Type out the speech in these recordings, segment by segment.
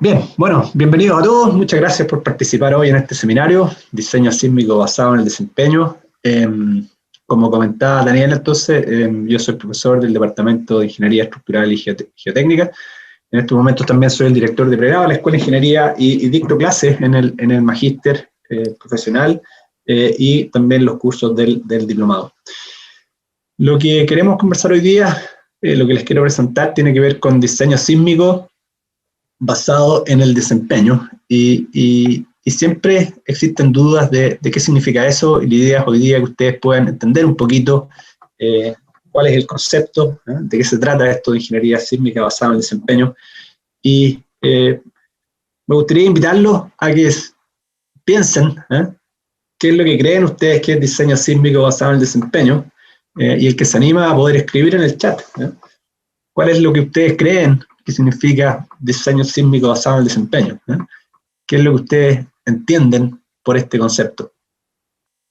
Bien, bueno, bienvenidos a todos. Muchas gracias por participar hoy en este seminario, Diseño Sísmico basado en el desempeño. Como comentaba Daniela, entonces, yo soy profesor del Departamento de Ingeniería Estructural y Geotécnica. En estos momentos también soy el director de pregrado de la Escuela de Ingeniería y dicto clases en el magíster profesional y también los cursos del diplomado. Lo que queremos conversar hoy día, lo que les quiero presentar, tiene que ver con diseño sísmico basado en el desempeño y siempre existen dudas de qué significa eso, y la idea es hoy día que ustedes puedan entender un poquito cuál es el concepto, de qué se trata esto de ingeniería sísmica basada en el desempeño, y me gustaría invitarlos a que piensen qué es lo que creen ustedes que es diseño sísmico basado en el desempeño, y el que se anima a poder escribir en el chat, cuál es lo que ustedes creen que significa diseño sísmico basado en el desempeño, qué es lo que ustedes entienden por este concepto.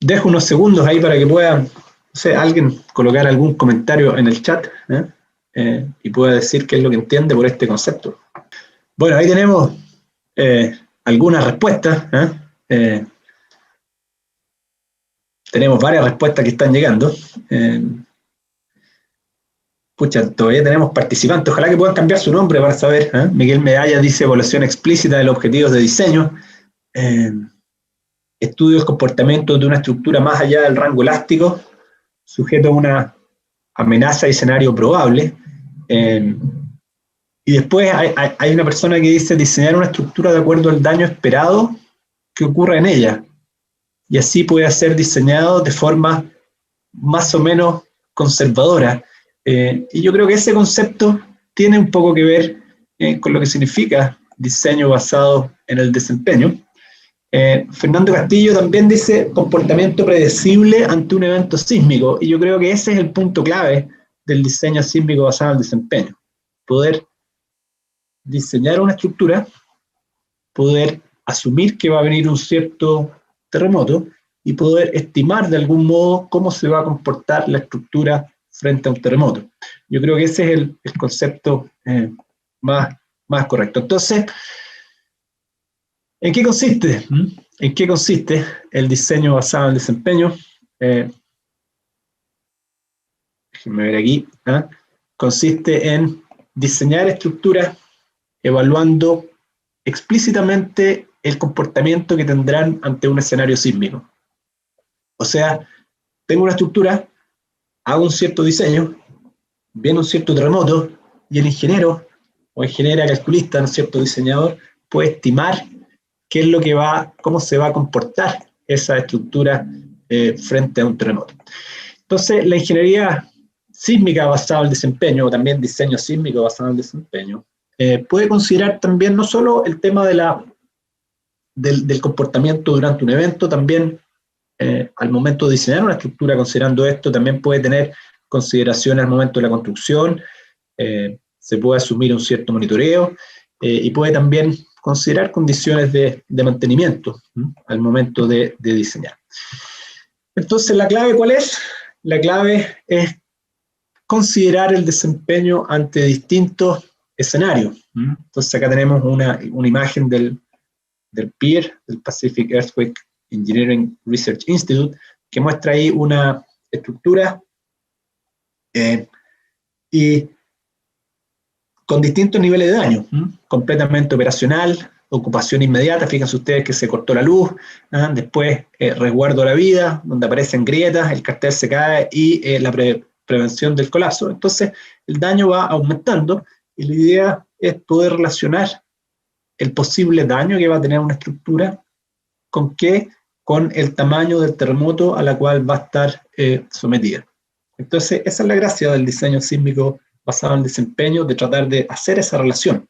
Dejo unos segundos ahí para que puedan, no sé, alguien colocar algún comentario en el chat y pueda decir qué es lo que entiende por este concepto. Bueno, ahí tenemos algunas respuestas. Tenemos varias respuestas que están llegando. Pucha, todavía tenemos participantes, ojalá que puedan cambiar su nombre para saber. Miguel Medalla dice evaluación explícita de los objetivos de diseño, estudio del comportamiento de una estructura más allá del rango elástico, sujeto a una amenaza y escenario probable, y después hay una persona que dice diseñar una estructura de acuerdo al daño esperado que ocurra en ella, y así puede ser diseñado de forma más o menos conservadora. Y yo creo que ese concepto tiene un poco que ver con lo que significa diseño basado en el desempeño. Fernando Castillo también dice comportamiento predecible ante un evento sísmico, y yo creo que ese es el punto clave del diseño sísmico basado en el desempeño. Poder diseñar una estructura, poder asumir que va a venir un cierto terremoto y poder estimar de algún modo cómo se va a comportar la estructura frente a un terremoto. Yo creo que ese es el concepto más correcto. Entonces, ¿en qué consiste? ¿En qué consiste el diseño basado en el desempeño? Déjenme ver aquí. Consiste en diseñar estructuras evaluando explícitamente el comportamiento que tendrán ante un escenario sísmico. O sea, tengo una estructura, hago un cierto diseño, viene un cierto terremoto, y el ingeniero o ingeniera calculista, ¿no es cierto?, diseñador, puede estimar qué es lo que cómo se va a comportar esa estructura frente a un terremoto. Entonces, la ingeniería sísmica basada en el desempeño, o también diseño sísmico basado en el desempeño, puede considerar también no solo el tema del comportamiento durante un evento, también al momento de diseñar una estructura considerando esto, también puede tener consideraciones al momento de la construcción, se puede asumir un cierto monitoreo y puede también considerar condiciones de mantenimiento al momento de diseñar. Entonces, ¿la clave cuál es? La clave es considerar el desempeño ante distintos escenarios. Entonces, acá tenemos una imagen del PEAR, del Pacific Earthquake Engineering Research Institute, que muestra ahí una estructura y con distintos niveles de daño, completamente operacional, ocupación inmediata, fíjense ustedes que se cortó la luz, después resguardo de la vida, donde aparecen grietas, el cartel se cae y la prevención del colapso. Entonces el daño va aumentando y la idea es poder relacionar el posible daño que va a tener una estructura con el tamaño del terremoto a la cual va a estar sometida. Entonces esa es la gracia del diseño sísmico basado en el desempeño, de tratar de hacer esa relación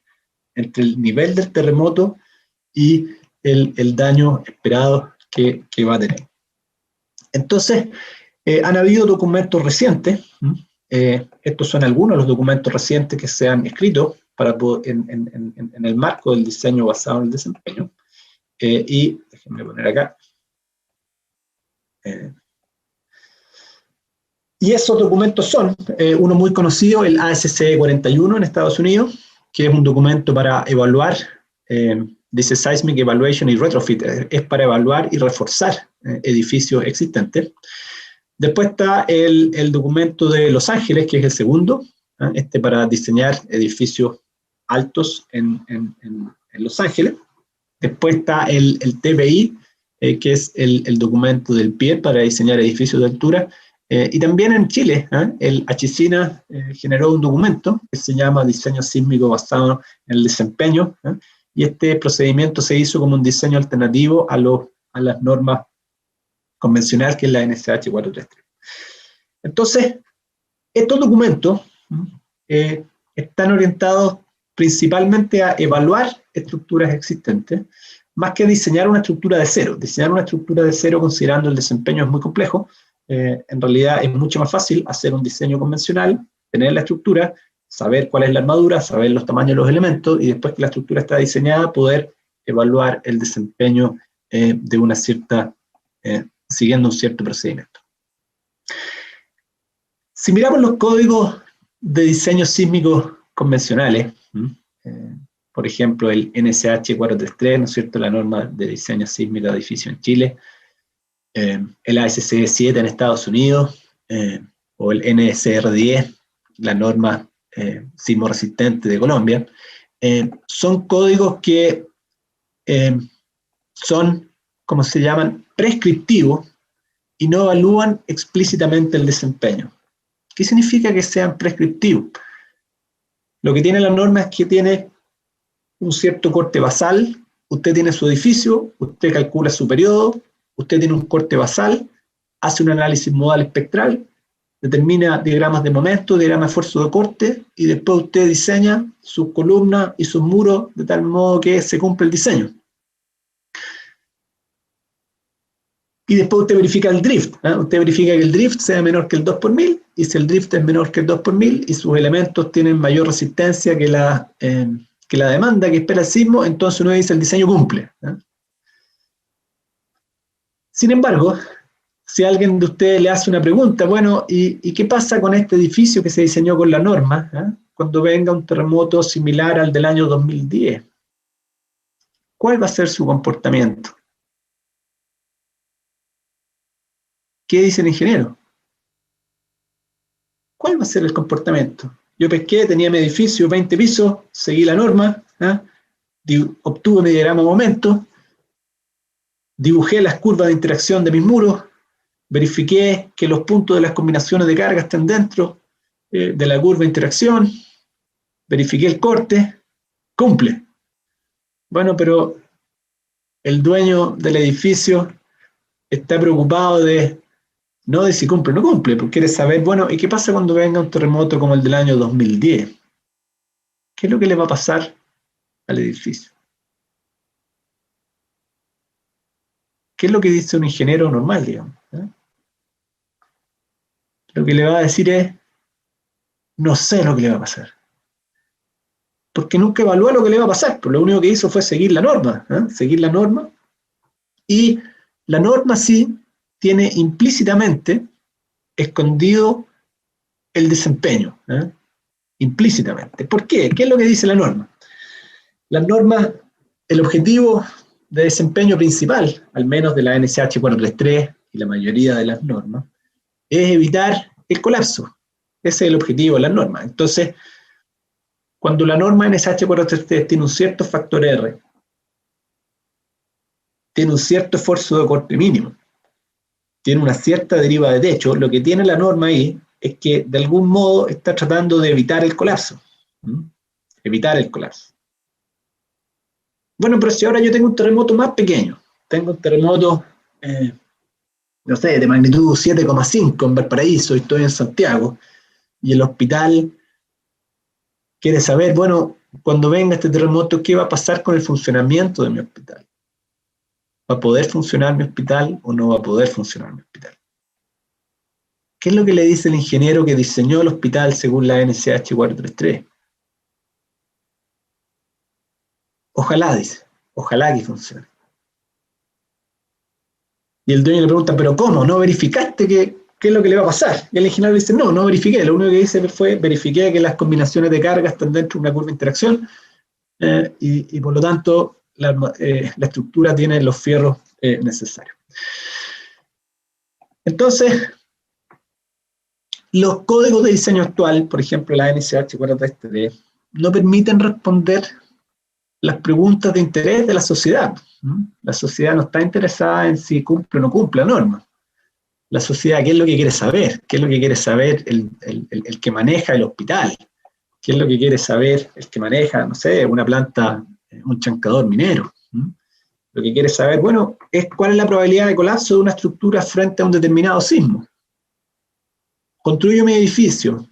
entre el nivel del terremoto y el daño esperado que va a tener. Entonces, han habido documentos recientes, estos son algunos de los documentos recientes que se han escrito en el marco del diseño basado en el desempeño, y déjenme poner acá. Y esos documentos son, uno muy conocido, el ASCE 41 en Estados Unidos, que es un documento para evaluar dice Seismic Evaluation y Retrofit, es para evaluar y reforzar edificios existentes. Después está el documento de Los Ángeles, que es el segundo, para diseñar edificios altos en Los Ángeles. Después está el TBI, que es el documento del PIE para diseñar edificios de altura. Y también en Chile, el Achicina generó un documento que se llama Diseño Sísmico basado en el desempeño, y este procedimiento se hizo como un diseño alternativo a las normas convencionales, que es la NSH 433. Entonces, estos documentos están orientados principalmente a evaluar estructuras existentes, más que diseñar una estructura de cero. Diseñar una estructura de cero considerando el desempeño es muy complejo. En realidad es mucho más fácil hacer un diseño convencional, tener la estructura, saber cuál es la armadura, saber los tamaños de los elementos, y después que la estructura está diseñada, poder evaluar el desempeño de una cierta, siguiendo un cierto procedimiento. Si miramos los códigos de diseño sísmico convencionales, por ejemplo, el NSH 433, ¿no es cierto?, la norma de diseño sísmico de edificio en Chile, el ASCE 7 en Estados Unidos, o el NSR 10, la norma sismo resistente de Colombia, son códigos que son, como se llaman, prescriptivos y no evalúan explícitamente el desempeño. ¿Qué significa que sean prescriptivos? Lo que tiene la norma es que tiene un cierto corte basal, usted tiene su edificio, usted calcula su periodo, usted tiene un corte basal, hace un análisis modal espectral, determina diagramas de momento, diagrama de esfuerzo de corte, y después usted diseña sus columnas y sus muros de tal modo que se cumple el diseño. Y después usted verifica el drift. Usted verifica que el drift sea menor que el 2 por 1000, y si el drift es menor que el 2 por 1000 y sus elementos tienen mayor resistencia que la demanda que espera el sismo, entonces uno dice el diseño cumple. Sin embargo, si alguien de ustedes le hace una pregunta, bueno, ¿y qué pasa con este edificio que se diseñó con la norma cuando venga un terremoto similar al del año 2010? ¿Cuál va a ser su comportamiento? ¿Qué dice el ingeniero? ¿Cuál va a ser el comportamiento? Yo pesqué, tenía mi edificio, 20 pisos, seguí la norma, obtuve mi diagrama de momento, dibujé las curvas de interacción de mis muros, verifiqué que los puntos de las combinaciones de carga estén dentro de la curva de interacción, verifiqué el corte, cumple. Bueno, pero el dueño del edificio está preocupado no de si cumple o no cumple, porque quiere saber, bueno, ¿y qué pasa cuando venga un terremoto como el del año 2010? ¿Qué es lo que le va a pasar al edificio? ¿Qué es lo que dice un ingeniero normal, digamos? Lo que le va a decir es, no sé lo que le va a pasar. Porque nunca evaluó lo que le va a pasar, pero lo único que hizo fue seguir la norma, seguir la norma. Y la norma sí tiene implícitamente escondido el desempeño, implícitamente. ¿Por qué? ¿Qué es lo que dice la norma? La norma, el objetivo de desempeño principal, al menos de la NSH 433 y la mayoría de las normas, es evitar el colapso. Ese es el objetivo de la norma. Entonces, cuando la norma NSH 433 tiene un cierto factor R, tiene un cierto esfuerzo de corte mínimo, tiene una cierta deriva de techo, lo que tiene la norma ahí es que de algún modo está tratando de evitar el colapso. Evitar el colapso. Bueno, pero si ahora yo tengo un terremoto más pequeño, tengo un terremoto, no sé, de magnitud 7,5 en Valparaíso, y estoy en Santiago, y el hospital quiere saber, bueno, cuando venga este terremoto, ¿qué va a pasar con el funcionamiento de mi hospital? ¿Va a poder funcionar mi hospital o no va a poder funcionar mi hospital? ¿Qué es lo que le dice el ingeniero que diseñó el hospital según la NSH 433? Ojalá, dice, ojalá que funcione. Y el dueño le pregunta, ¿pero cómo? ¿No verificaste qué es lo que le va a pasar? Y el ingeniero le dice, no verifiqué. Lo único que hice fue verifiqué que las combinaciones de carga están dentro de una curva de interacción, y por lo tanto la estructura tiene los fierros necesarios. Entonces, los códigos de diseño actual, por ejemplo la NSH 433, no permiten responder las preguntas de interés de la sociedad. La sociedad no está interesada en si cumple o no cumple la norma. La sociedad, ¿qué es lo que quiere saber? ¿Qué es lo que quiere saber el que maneja el hospital? ¿Qué es lo que quiere saber el que maneja, no sé, una planta, un chancador minero? Lo que quiere saber, bueno, es cuál es la probabilidad de colapso de una estructura frente a un determinado sismo. Construyo mi edificio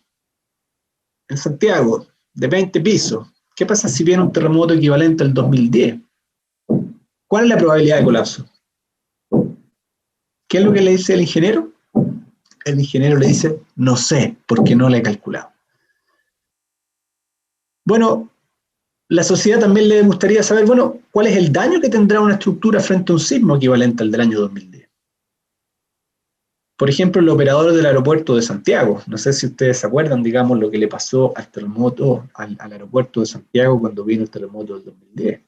en Santiago, de 20 pisos. ¿Qué pasa si viene un terremoto equivalente al 2010? ¿Cuál es la probabilidad de colapso? ¿Qué es lo que le dice el ingeniero? El ingeniero le dice, no sé, porque no le he calculado. Bueno, la sociedad también le gustaría saber, bueno, ¿cuál es el daño que tendrá una estructura frente a un sismo equivalente al del año 2010? Por ejemplo, el operador del aeropuerto de Santiago, no sé si ustedes se acuerdan, digamos, lo que le pasó al terremoto, al aeropuerto de Santiago cuando vino el terremoto del 2010.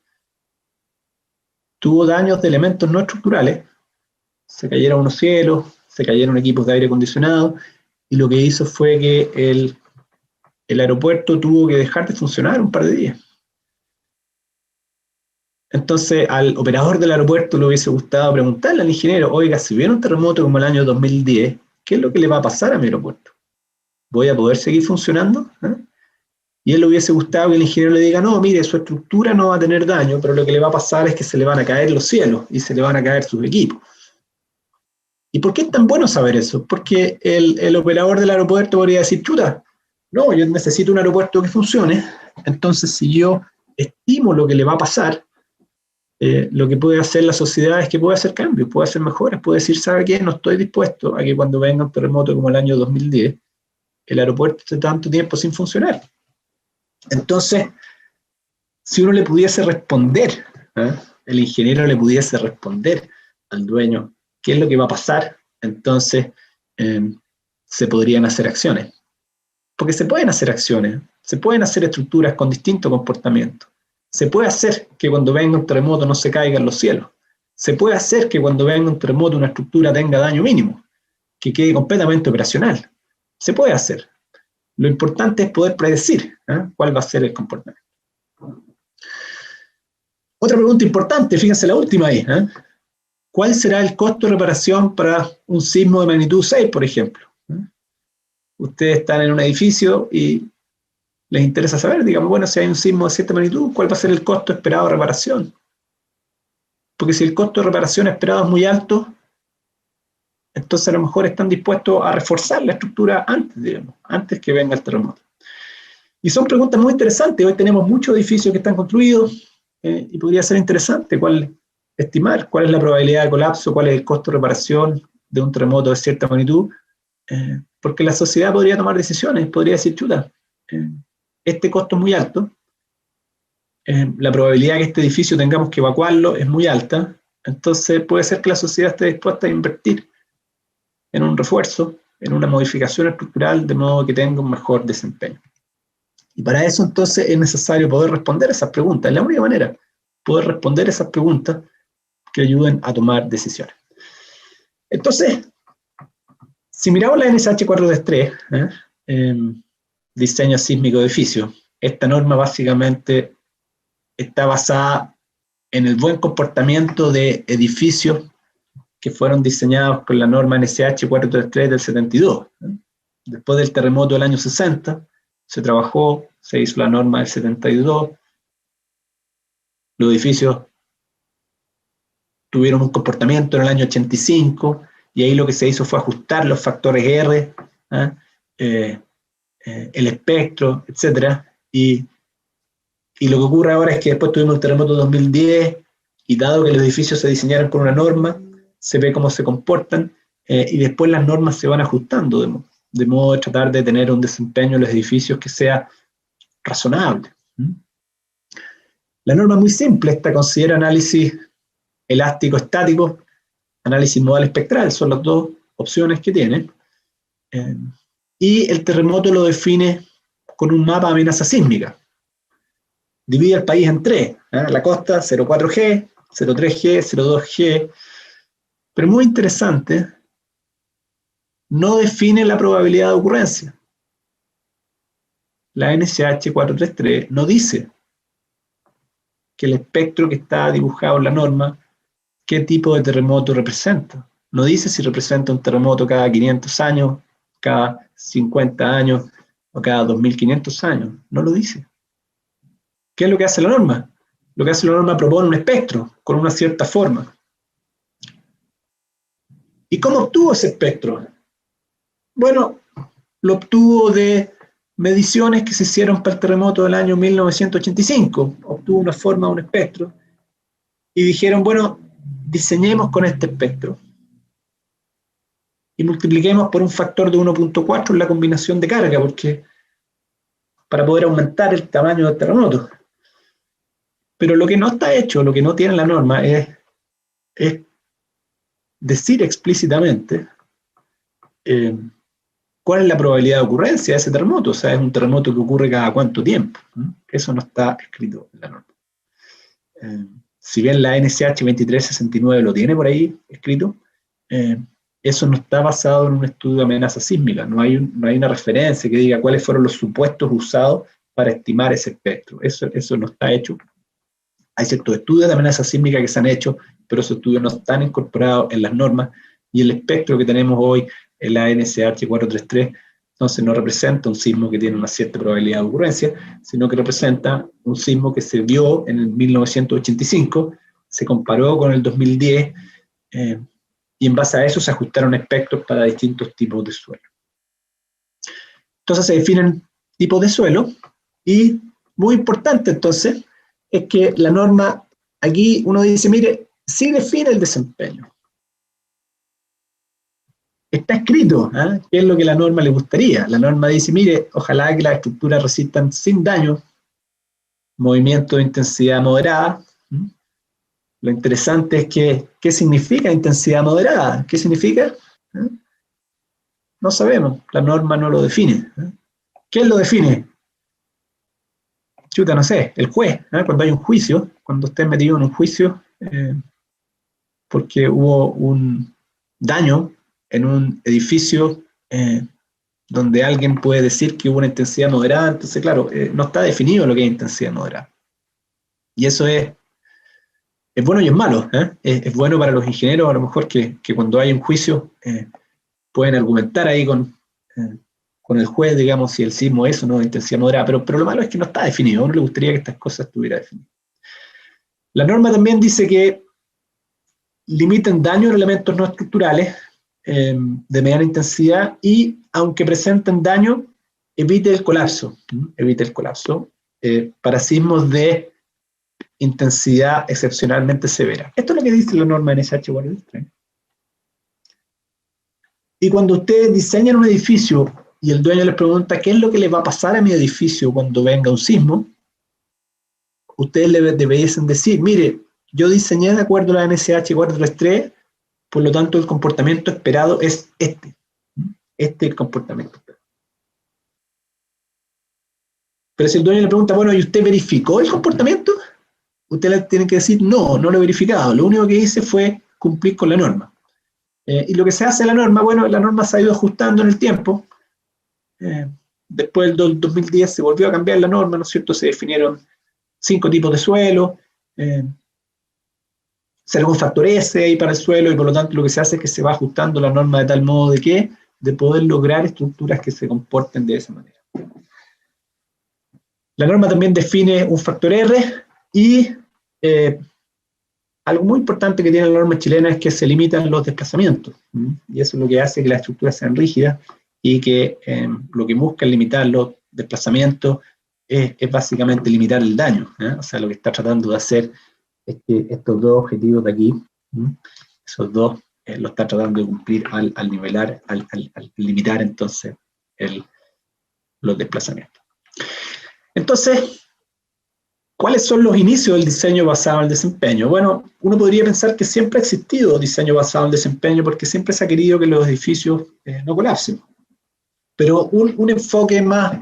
Tuvo daños de elementos no estructurales, se cayeron unos cielos, se cayeron equipos de aire acondicionado, y lo que hizo fue que el aeropuerto tuvo que dejar de funcionar un par de días. Entonces, al operador del aeropuerto le hubiese gustado preguntarle al ingeniero, oiga, si viene un terremoto como el año 2010, ¿qué es lo que le va a pasar a mi aeropuerto? ¿Voy a poder seguir funcionando? Y él le hubiese gustado que el ingeniero le diga, no, mire, su estructura no va a tener daño, pero lo que le va a pasar es que se le van a caer los cielos y se le van a caer sus equipos. ¿Y por qué es tan bueno saber eso? Porque el operador del aeropuerto podría decir, chuta, no, yo necesito un aeropuerto que funcione, entonces si yo estimo lo que le va a pasar, lo que puede hacer la sociedad es que puede hacer cambios, puede hacer mejoras, puede decir, ¿sabe qué? No estoy dispuesto a que cuando venga un terremoto como el año 2010, el aeropuerto esté tanto tiempo sin funcionar. Entonces, si uno le pudiese responder, el ingeniero le pudiese responder al dueño qué es lo que va a pasar, entonces se podrían hacer acciones. Porque se pueden hacer acciones, se pueden hacer estructuras con distinto comportamiento. Se puede hacer que cuando venga un terremoto no se caigan los cielos. Se puede hacer que cuando venga un terremoto una estructura tenga daño mínimo, que quede completamente operacional. Se puede hacer. Lo importante es poder predecir cuál va a ser el comportamiento. Otra pregunta importante, fíjense la última ahí. ¿Cuál será el costo de reparación para un sismo de magnitud 6, por ejemplo? Ustedes están en un edificio y les interesa saber, digamos, bueno, si hay un sismo de cierta magnitud, ¿cuál va a ser el costo esperado de reparación? Porque si el costo de reparación esperado es muy alto, entonces a lo mejor están dispuestos a reforzar la estructura antes, digamos, antes que venga el terremoto. Y son preguntas muy interesantes. Hoy tenemos muchos edificios que están construidos y podría ser interesante estimar cuál es la probabilidad de colapso, cuál es el costo de reparación de un terremoto de cierta magnitud, porque la sociedad podría tomar decisiones, podría decir, chuta, este costo es muy alto, la probabilidad de que este edificio tengamos que evacuarlo es muy alta, entonces puede ser que la sociedad esté dispuesta a invertir en un refuerzo, en una modificación estructural, de modo que tenga un mejor desempeño. Y para eso entonces es necesario poder responder esas preguntas, es la única manera, poder responder esas preguntas que ayuden a tomar decisiones. Entonces, si miramos la NSH 433, diseño sísmico de edificio, esta norma básicamente está basada en el buen comportamiento de edificios que fueron diseñados con la norma NSH 433 del 72. Después del terremoto del año 60, se trabajó, se hizo la norma del 72, los edificios tuvieron un comportamiento en el año 85, y ahí lo que se hizo fue ajustar los factores R, el espectro, etc. Y lo que ocurre ahora es que después tuvimos el terremoto de 2010, y dado que los edificios se diseñaron con una norma, se ve cómo se comportan, y después las normas se van ajustando, de modo de tratar de tener un desempeño en los edificios que sea razonable. La norma es muy simple, esta considera análisis elástico-estático, análisis modal espectral, son las dos opciones que tiene, y el terremoto lo define con un mapa de amenaza sísmica. divide el país en tres. La costa 0,4G, 0,3G, 0,2G. Pero muy interesante, no define la probabilidad de ocurrencia. La NSH 433 no dice que el espectro que está dibujado en la norma, qué tipo de terremoto representa. No dice si representa un terremoto cada 500 años, cada 50 años o cada 2500 años. No lo dice. ¿Qué es lo que hace la norma? Lo que hace la norma propone un espectro con una cierta forma. ¿Y cómo obtuvo ese espectro? Bueno, lo obtuvo de mediciones que se hicieron para el terremoto del año 1985. Obtuvo una forma, un espectro. Y dijeron, bueno, diseñemos con este espectro y multipliquemos por un factor de 1,4 la combinación de carga, porque para poder aumentar el tamaño del terremoto. Pero lo que no está hecho, lo que no tiene la norma, es decir explícitamente cuál es la probabilidad de ocurrencia de ese terremoto. O sea, es un terremoto que ocurre cada cuánto tiempo. Eso no está escrito en la norma. Si bien la NSH 2369 lo tiene por ahí escrito, eso no está basado en un estudio de amenaza sísmica. No hay una referencia que diga cuáles fueron los supuestos usados para estimar ese espectro. Eso no está hecho. Hay ciertos estudios de amenaza sísmica que se han hecho, pero esos estudios no están incorporados en las normas, y el espectro que tenemos hoy en la NSH 433 entonces no representa un sismo que tiene una cierta probabilidad de ocurrencia, sino que representa un sismo que se vio en el 1985, se comparó con el 2010, y en base a eso se ajustaron espectros para distintos tipos de suelo. Entonces se definen tipos de suelo, y muy importante entonces es que la norma, aquí uno dice, mire, sí define el desempeño. Está escrito, qué es lo que la norma le gustaría. La norma dice, mire, ojalá que las estructuras resistan sin daño, movimiento de intensidad moderada. Lo interesante es que, ¿qué significa intensidad moderada? ¿Qué significa? No sabemos, la norma no lo define. ¿Quién lo define? Chuta, no sé, el juez. Cuando hay un juicio, cuando usted es metido en un juicio, porque hubo un daño en un edificio donde alguien puede decir que hubo una intensidad moderada, entonces, claro, no está definido lo que es intensidad moderada. Y eso es bueno y es malo. Es bueno para los ingenieros, a lo mejor, que cuando hay un juicio pueden argumentar ahí con el juez, digamos, si el sismo es o no de intensidad moderada, pero lo malo es que no está definido. A uno le gustaría que estas cosas estuvieran definidas. La norma también dice que limiten daño en elementos no estructurales de mediana intensidad, y aunque presenten daño, evite el colapso. Evite el colapso para sismos de intensidad excepcionalmente severa. Esto es lo que dice la norma NSH 433. Y cuando ustedes diseñan un edificio y el dueño les pregunta qué es lo que le va a pasar a mi edificio cuando venga un sismo, ustedes le deberían decir, mire, yo diseñé de acuerdo a la NSH 433, por lo tanto el comportamiento esperado es este. Este es el comportamiento esperado. Pero si el dueño le pregunta, bueno, ¿y usted verificó el comportamiento? Usted le tiene que decir, no, no lo he verificado. Lo único que hice fue cumplir con la norma. Y lo que se hace en la norma, bueno, la norma se ha ido ajustando en el tiempo. Después del 2010 se volvió a cambiar la norma, ¿no es cierto? Se definieron 5 tipos de suelo, se agregó un factor S ahí para el suelo, y por lo tanto lo que se hace es que se va ajustando la norma de tal modo de poder lograr estructuras que se comporten de esa manera. La norma también define un factor R, y algo muy importante que tiene la norma chilena es que se limitan los desplazamientos, y eso es lo que hace que las estructuras sean rígidas, y que lo que busca es limitar los desplazamientos, es básicamente limitar el daño. O sea, lo que está tratando de hacer es que estos dos objetivos de aquí, esos dos lo está tratando de cumplir al nivelar, al limitar entonces los desplazamientos. Entonces, ¿cuáles son los inicios del diseño basado en el desempeño? Bueno, uno podría pensar que siempre ha existido diseño basado en el desempeño, porque siempre se ha querido que los edificios no colapsen. Pero un enfoque más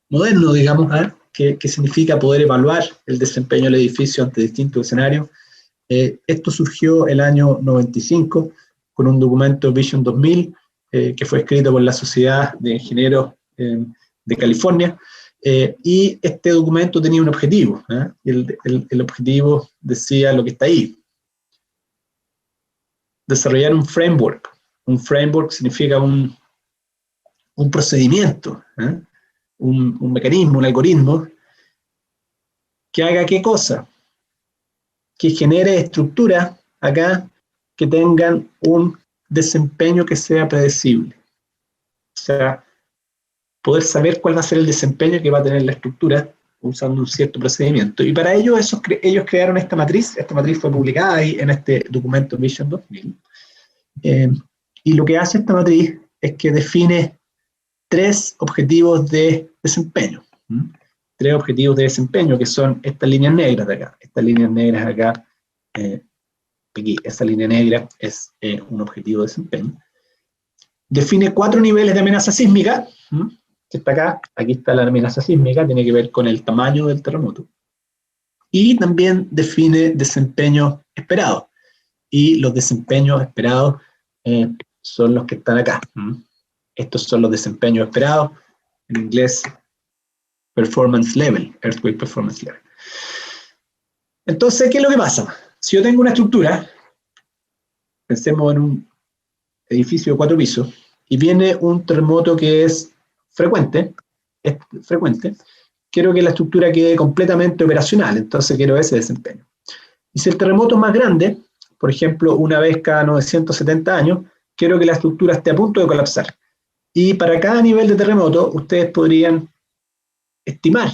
moderno, digamos, que significa poder evaluar el desempeño del edificio ante distintos escenarios. Esto surgió el año 95 con un documento Vision 2000 que fue escrito por la Sociedad de Ingenieros de California, y este documento tenía un objetivo, y el objetivo decía lo que está ahí: desarrollar un framework. Un framework significa un procedimiento, un mecanismo, un algoritmo que haga ¿qué cosa? Que genere estructuras acá que tengan un desempeño que sea predecible. O sea, poder saber cuál va a ser el desempeño que va a tener la estructura usando un cierto procedimiento. Y para ello ellos crearon esta matriz fue publicada ahí en este documento Vision 2000. Y lo que hace esta matriz es que define 3 objetivos de desempeño. 3 objetivos de desempeño, que son estas líneas negras de acá. Estas líneas negras acá, aquí, esa línea negra es un objetivo de desempeño. Define 4 niveles de amenaza sísmica, que está acá. Aquí está la amenaza sísmica, tiene que ver con el tamaño del terremoto. Y también define desempeño esperado. Y los desempeños esperados son los que están acá. Estos son los desempeños esperados, en inglés performance level, earthquake performance level. Entonces, ¿qué es lo que pasa? Si yo tengo una estructura, pensemos en un edificio de 4 pisos, y viene un terremoto que es frecuente, quiero que la estructura quede completamente operacional, entonces quiero ese desempeño. Y si el terremoto es más grande, por ejemplo, una vez cada 970 años, quiero que la estructura esté a punto de colapsar. Y para cada nivel de terremoto, ustedes podrían estimar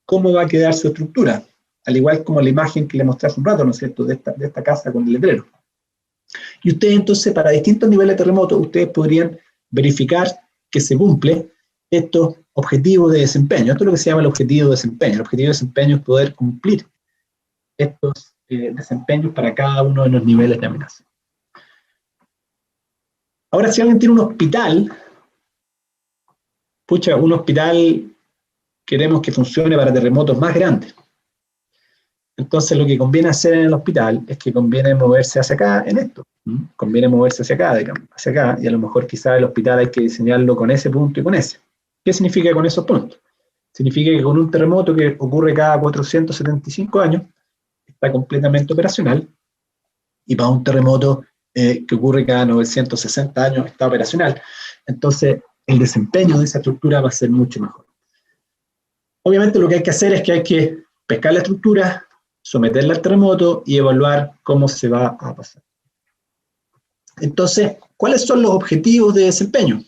cómo va a quedar su estructura, al igual como la imagen que les mostré hace un rato, ¿no es cierto?, de esta casa con el letrero. Y ustedes entonces, para distintos niveles de terremoto, ustedes podrían verificar que se cumple estos objetivos de desempeño. Esto es lo que se llama el objetivo de desempeño. El objetivo de desempeño es poder cumplir estos desempeños para cada uno de los niveles de amenaza. Ahora, si alguien tiene un hospital, pucha, un hospital queremos que funcione para terremotos más grandes. Entonces, lo que conviene hacer en el hospital es que conviene moverse hacia acá en esto. Conviene moverse hacia acá, hacia acá, y a lo mejor quizás el hospital hay que diseñarlo con ese punto y con ese. ¿Qué significa con esos puntos? Significa que con un terremoto que ocurre cada 475 años, está completamente operacional, y para un terremoto que ocurre cada 960 años está operacional. Entonces, el desempeño de esa estructura va a ser mucho mejor. Obviamente lo que hay que hacer es que hay que pescar la estructura, someterla al terremoto y evaluar cómo se va a pasar. Entonces, ¿cuáles son los objetivos de desempeño?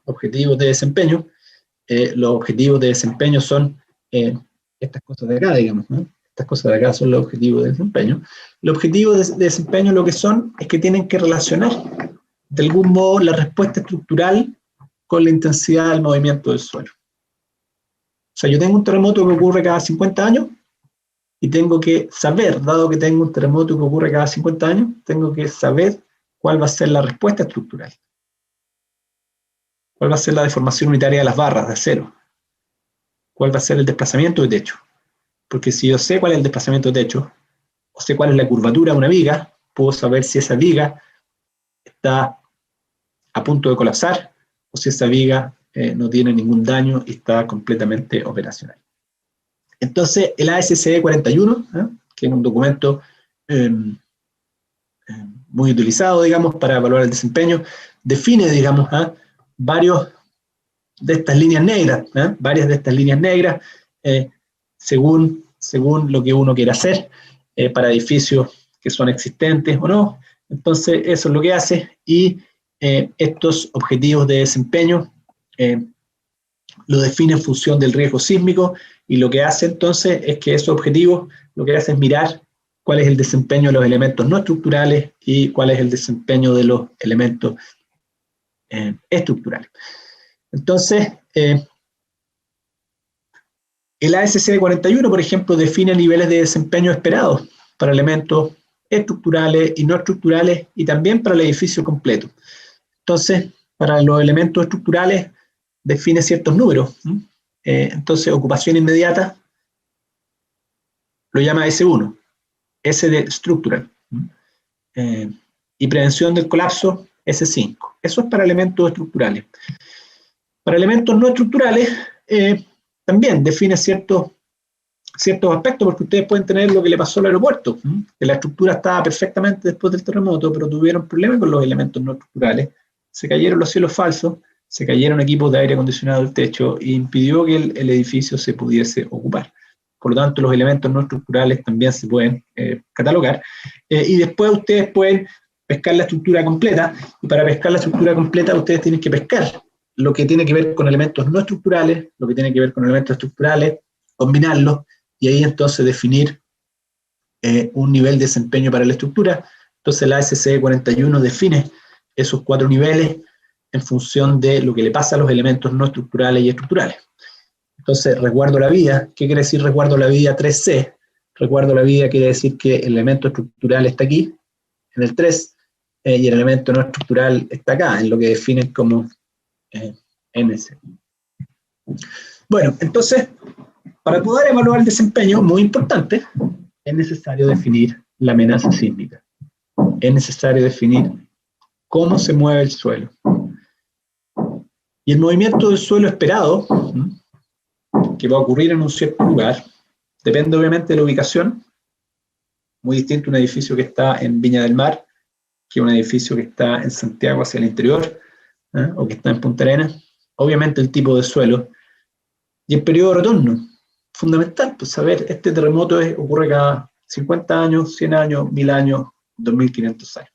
Objetivos de desempeño. Los objetivos de desempeño son estas cosas de acá, digamos, ¿no? Estas cosas de acá son los objetivos de desempeño. Los objetivos de desempeño lo que son es que tienen que relacionar de algún modo la respuesta estructural con la intensidad del movimiento del suelo. O sea, yo tengo un terremoto que ocurre cada 50 años y tengo que saber, dado que tengo un terremoto que ocurre cada 50 años, tengo que saber cuál va a ser la respuesta estructural. ¿Cuál va a ser la deformación unitaria de las barras de acero? ¿Cuál va a ser el desplazamiento de techo? Porque si yo sé cuál es el desplazamiento de techo, o sé cuál es la curvatura de una viga, puedo saber si esa viga está a punto de colapsar, o si esa viga no tiene ningún daño y está completamente operacional. Entonces, el ASCE 41, que es un documento muy utilizado, digamos, para evaluar el desempeño, define, digamos, varios de estas líneas negras, varias de estas líneas negras, según lo que uno quiera hacer, para edificios que son existentes o no. Entonces, eso es lo que hace, y estos objetivos de desempeño lo define en función del riesgo sísmico, y lo que hace entonces es que esos objetivos, lo que hace es mirar cuál es el desempeño de los elementos no estructurales y cuál es el desempeño de los elementos estructurales. Entonces, el ASCE 41, por ejemplo, define niveles de desempeño esperados para elementos estructurales y no estructurales, y también para el edificio completo. Entonces, para los elementos estructurales define ciertos números. Entonces, ocupación inmediata lo llama S1, S de structural. Y prevención del colapso, S5. Eso es para elementos estructurales. Para elementos no estructurales, también define ciertos aspectos, porque ustedes pueden tener lo que le pasó al aeropuerto, que la estructura estaba perfectamente después del terremoto, pero tuvieron problemas con los elementos no estructurales, se cayeron los cielos falsos, se cayeron equipos de aire acondicionado del techo e impidió que el edificio se pudiese ocupar. Por lo tanto, los elementos no estructurales también se pueden catalogar, y después ustedes pueden pescar la estructura completa, y para pescar la estructura completa ustedes tienen que pescar lo que tiene que ver con elementos no estructurales, lo que tiene que ver con elementos estructurales, combinarlos, y ahí entonces definir un nivel de desempeño para la estructura. Entonces la SCE 41 define esos 4 niveles en función de lo que le pasa a los elementos no estructurales y estructurales. Entonces, resguardo la vida, ¿qué quiere decir resguardo la vida 3C? Resguardo la vida quiere decir que el elemento estructural está aquí, en el 3, y el elemento no estructural está acá, en lo que definen como NC. Bueno, entonces, para poder evaluar el desempeño, muy importante, es necesario definir la amenaza sísmica. Es necesario definir cómo se mueve el suelo. Y el movimiento del suelo esperado, que va a ocurrir en un cierto lugar, depende obviamente de la ubicación. Muy distinto un edificio que está en Viña del Mar que un edificio que está en Santiago hacia el interior, o que está en Punta Arenas. Obviamente el tipo de suelo y el periodo de retorno. Fundamental, pues saber, este terremoto ocurre cada 50 años, 100 años, 1000 años, 2500 años.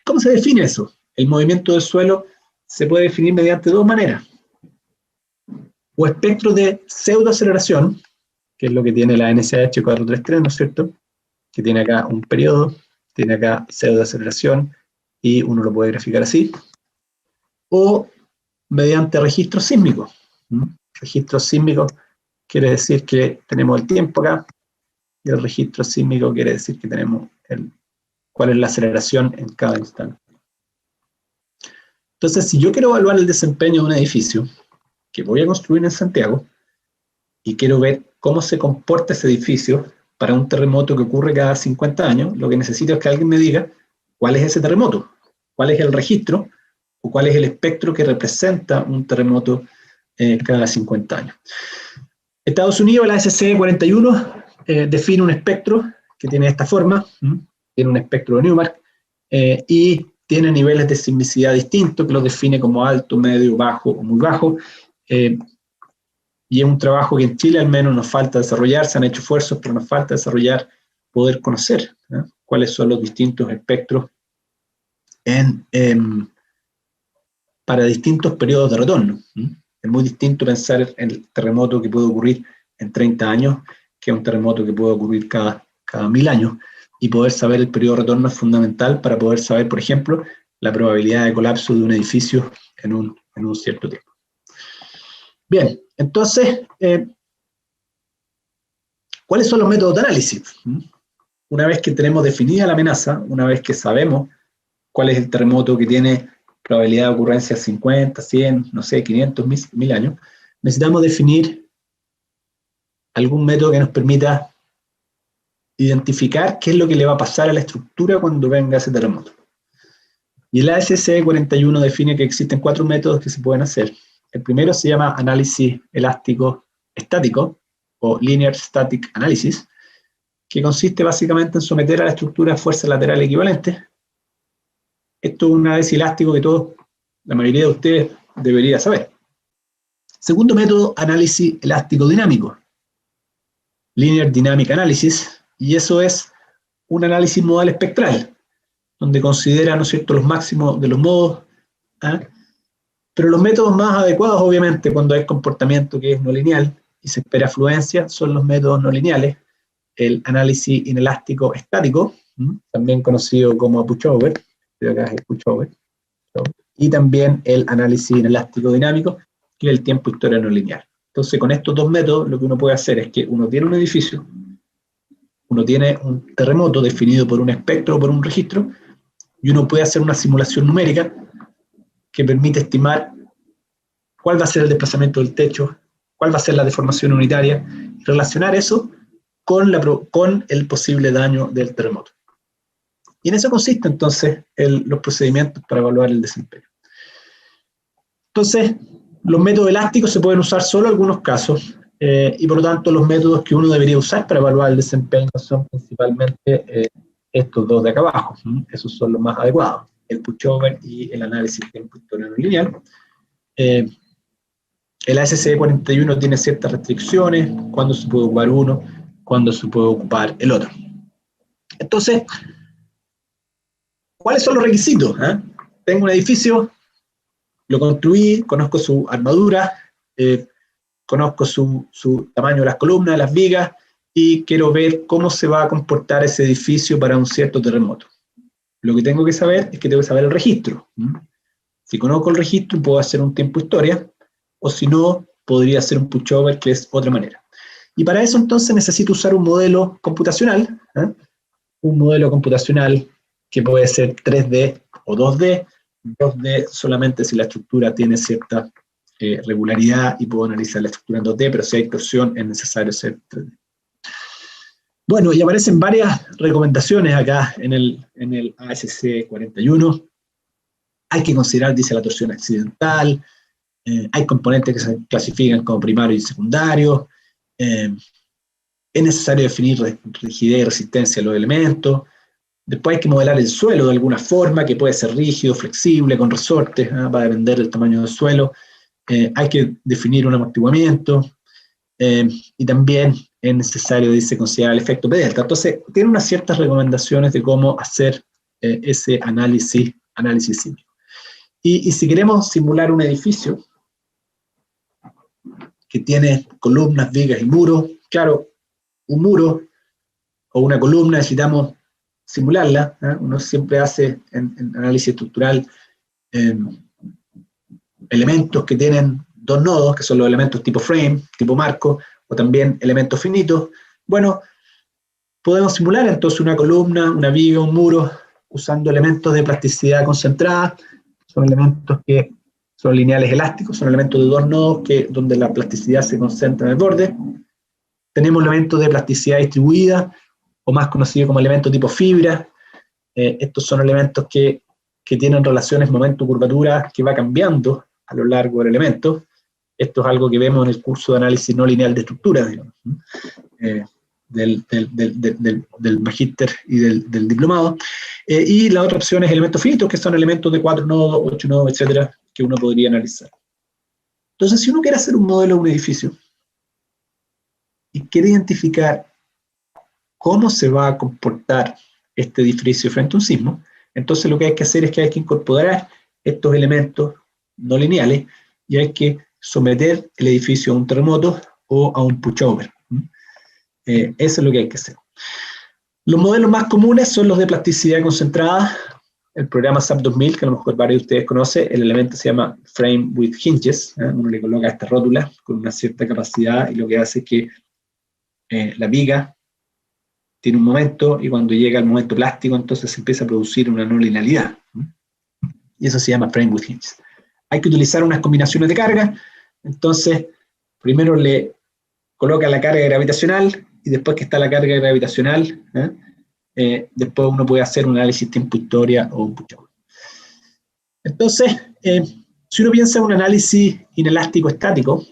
¿Cómo se define eso? El movimiento del suelo se puede definir mediante 2 maneras. O espectro de pseudoaceleración, que es lo que tiene la NCH 433, ¿no es cierto? Que tiene acá un periodo, tiene acá pseudoaceleración, y uno lo puede graficar así. O mediante registros sísmicos. Registros sísmicos quiere decir que tenemos el tiempo acá, y el registro sísmico quiere decir que tenemos cuál es la aceleración en cada instante. Entonces, si yo quiero evaluar el desempeño de un edificio que voy a construir en Santiago, y quiero ver cómo se comporta ese edificio para un terremoto que ocurre cada 50 años, lo que necesito es que alguien me diga cuál es ese terremoto, cuál es el registro, o cuál es el espectro que representa un terremoto cada 50 años. Estados Unidos, la SCE 41, define un espectro que tiene esta forma, tiene un espectro de Newmark, y tiene niveles de sismicidad distintos, que los define como alto, medio, bajo o muy bajo, y es un trabajo que en Chile al menos nos falta desarrollar. Se han hecho esfuerzos, pero nos falta desarrollar, poder conocer cuáles son los distintos espectros para distintos periodos de retorno. Es muy distinto pensar en el terremoto que puede ocurrir en 30 años que un terremoto que puede ocurrir cada 1000 años, y poder saber el periodo de retorno es fundamental para poder saber, por ejemplo, la probabilidad de colapso de un edificio en un cierto tiempo. Bien, entonces, ¿cuáles son los métodos de análisis? Una vez que tenemos definida la amenaza, una vez que sabemos cuál es el terremoto que tiene probabilidad de ocurrencia 50, 100, no sé, 500, 1000 años, necesitamos definir algún método que nos permita identificar qué es lo que le va a pasar a la estructura cuando venga ese terremoto. Y la SCE 41 define que existen 4 métodos que se pueden hacer. El primero se llama análisis elástico estático, o Linear Static Analysis, que consiste básicamente en someter a la estructura fuerzas laterales equivalentes. Esto es un análisis elástico que la mayoría de ustedes debería saber. Segundo método, análisis elástico dinámico, Linear Dynamic Analysis, y eso es un análisis modal espectral, donde considera, ¿no es cierto?, los máximos de los modos, pero los métodos más adecuados, obviamente, cuando hay comportamiento que es no lineal y se espera fluencia, son los métodos no lineales, el análisis inelástico estático, también conocido como pushover, y también el análisis inelástico dinámico, que es el tiempo historia no lineal. Entonces, con estos 2 métodos, lo que uno puede hacer es que uno tiene un edificio, uno tiene un terremoto definido por un espectro o por un registro, y uno puede hacer una simulación numérica que permite estimar cuál va a ser el desplazamiento del techo, cuál va a ser la deformación unitaria, y relacionar eso con el posible daño del terremoto. Y en eso consiste entonces los procedimientos para evaluar el desempeño. Entonces, los métodos elásticos se pueden usar solo en algunos casos, y por lo tanto los métodos que uno debería usar para evaluar el desempeño son principalmente estos dos de acá abajo. Esos son los más adecuados, el pushover y el análisis de tiempo historiano lineal. El ASCE 41 tiene ciertas restricciones, cuándo se puede ocupar uno, cuándo se puede ocupar el otro. Entonces, ¿cuáles son los requisitos? Tengo un edificio, lo construí, conozco su armadura, conozco su tamaño de las columnas, de las vigas, y quiero ver cómo se va a comportar ese edificio para un cierto terremoto. Lo que tengo que saber es que tengo que saber el registro. Si conozco el registro, puedo hacer un tiempo historia, o si no, podría hacer un pushover, que es otra manera. Y para eso entonces necesito usar un modelo computacional, un modelo computacional que puede ser 3D o 2D, 2D solamente si la estructura tiene cierta regularidad y puedo analizar la estructura en 2D, pero si hay torsión es necesario ser 3D. Bueno, y aparecen varias recomendaciones acá en el ASCE 41. Hay que considerar, dice, la torsión accidental, hay componentes que se clasifican como primarios y secundarios, es necesario definir rigidez y resistencia a los elementos. Después hay que modelar el suelo de alguna forma, que puede ser rígido, flexible, con resortes, va a depender del tamaño del suelo. Hay que definir un amortiguamiento, y también es necesario, dice, considerar el efecto P delta. Entonces, tiene unas ciertas recomendaciones de cómo hacer ese análisis sísmico. Y si queremos simular un edificio que tiene columnas, vigas y muros, claro, un muro o una columna necesitamos simularla, uno siempre hace en análisis estructural elementos que tienen dos nodos, que son los elementos tipo frame, tipo marco, o también elementos finitos. Bueno, podemos simular entonces una columna, una viga, un muro, usando elementos de plasticidad concentrada. Son elementos que son lineales elásticos, son elementos de dos nodos donde la plasticidad se concentra en el borde. Tenemos elementos de plasticidad distribuida, o más conocidos como elementos tipo fibra. Estos son elementos que tienen relaciones momento-curvatura que va cambiando a lo largo del elemento. Esto es algo que vemos en el curso de análisis no lineal de estructuras, digamos, del magíster y del diplomado. Y la otra opción es elementos finitos, que son elementos de 4 nodos, 8 nodos, etcétera, que uno podría analizar. Entonces, si uno quiere hacer un modelo de un edificio y quiere identificar cómo se va a comportar este edificio frente a un sismo, entonces lo que hay que hacer es que hay que incorporar estos elementos no lineales y hay que someter el edificio a un terremoto o a un pushover. Eso es lo que hay que hacer. Los modelos más comunes son los de plasticidad concentrada. El programa SAP 2000, que a lo mejor varios de ustedes conocen, el elemento se llama Frame with Hinges. Uno le coloca esta rótula con una cierta capacidad y lo que hace es que la viga tiene un momento y cuando llega el momento plástico entonces se empieza a producir una no linealidad. Y eso se llama Frame with Hinges. Hay que utilizar unas combinaciones de carga. Entonces, primero le coloca la carga gravitacional y después que está la carga gravitacional, después uno puede hacer un análisis tiempo-historia o un pushover. Entonces, si uno piensa en un análisis inelástico estático,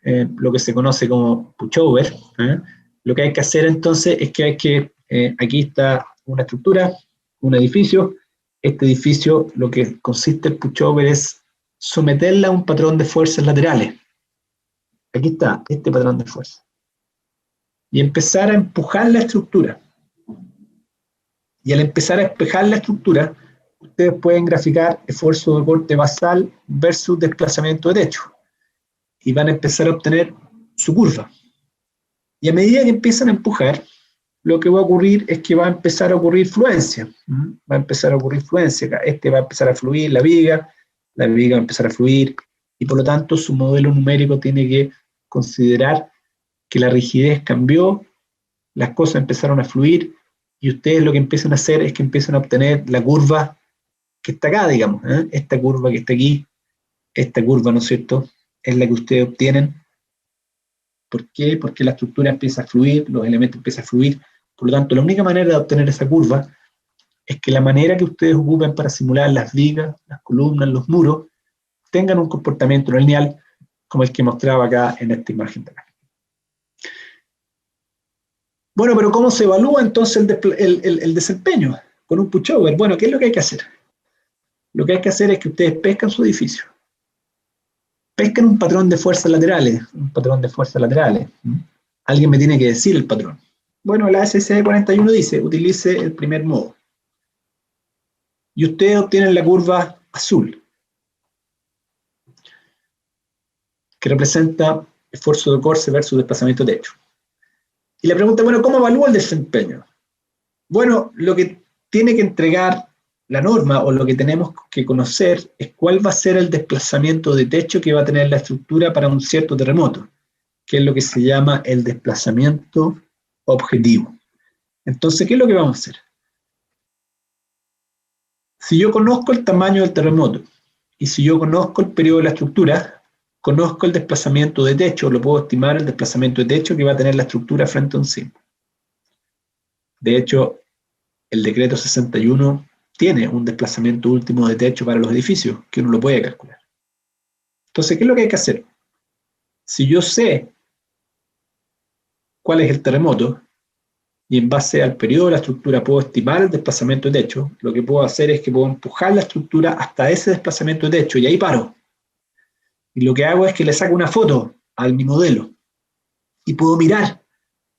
lo que se conoce como pushover, lo que hay que hacer entonces es que aquí está una estructura, un edificio. Este edificio, lo que consiste el pushover es someterla a un patrón de fuerzas laterales. Aquí está, este patrón de fuerza. Y empezar a empujar la estructura. Y al empezar a empujar la estructura, ustedes pueden graficar esfuerzo de corte basal versus desplazamiento de techo. Y van a empezar a obtener su curva. Y a medida que empiezan a empujar, lo que va a ocurrir es que va a empezar a ocurrir fluencia. Va a empezar a ocurrir fluencia. Este va a empezar a fluir la viga va a empezar a fluir, y por lo tanto su modelo numérico tiene que considerar que la rigidez cambió, las cosas empezaron a fluir, y ustedes lo que empiezan a hacer es que empiezan a obtener la curva que está acá, digamos, esta curva que está aquí, esta curva, ¿no es cierto?, es la que ustedes obtienen ¿Por qué? Porque la estructura empieza a fluir, los elementos empiezan a fluir. Por lo tanto, la única manera de obtener esa curva es que la manera que ustedes ocupen para simular las vigas, las columnas, los muros, tengan un comportamiento no lineal como el que mostraba acá en esta imagen de acá. Bueno, pero ¿cómo se evalúa entonces el desempeño? Con un pushover. Bueno, ¿qué es lo que hay que hacer? Lo que hay que hacer es que ustedes pescan su edificio. Pescan un patrón de fuerzas laterales. Un patrón de fuerzas laterales. Alguien me tiene que decir el patrón. Bueno, la SSE 41 dice, utilice el primer modo. Y ustedes obtienen la curva azul, que representa esfuerzo de corse versus desplazamiento de techo. Y la pregunta, bueno, ¿cómo evalúa el desempeño? Bueno, lo que tiene que entregar la norma o lo que tenemos que conocer es cuál va a ser el desplazamiento de techo que va a tener la estructura para un cierto terremoto, que es lo que se llama el desplazamiento objetivo. Entonces, ¿qué es lo que vamos a hacer? Si yo conozco el tamaño del terremoto y si yo conozco el periodo de la estructura, conozco el desplazamiento de techo, lo puedo estimar el desplazamiento de techo que va a tener la estructura frente a un sismo. De hecho, el decreto 61 tiene un desplazamiento último de techo para los edificios, que uno lo puede calcular. Entonces, ¿qué es lo que hay que hacer? Si yo sé cuál es el terremoto, y en base al periodo de la estructura puedo estimar el desplazamiento de techo, lo que puedo hacer es que puedo empujar la estructura hasta ese desplazamiento de techo, y ahí paro. Y lo que hago es que le saco una foto a mi modelo, y puedo mirar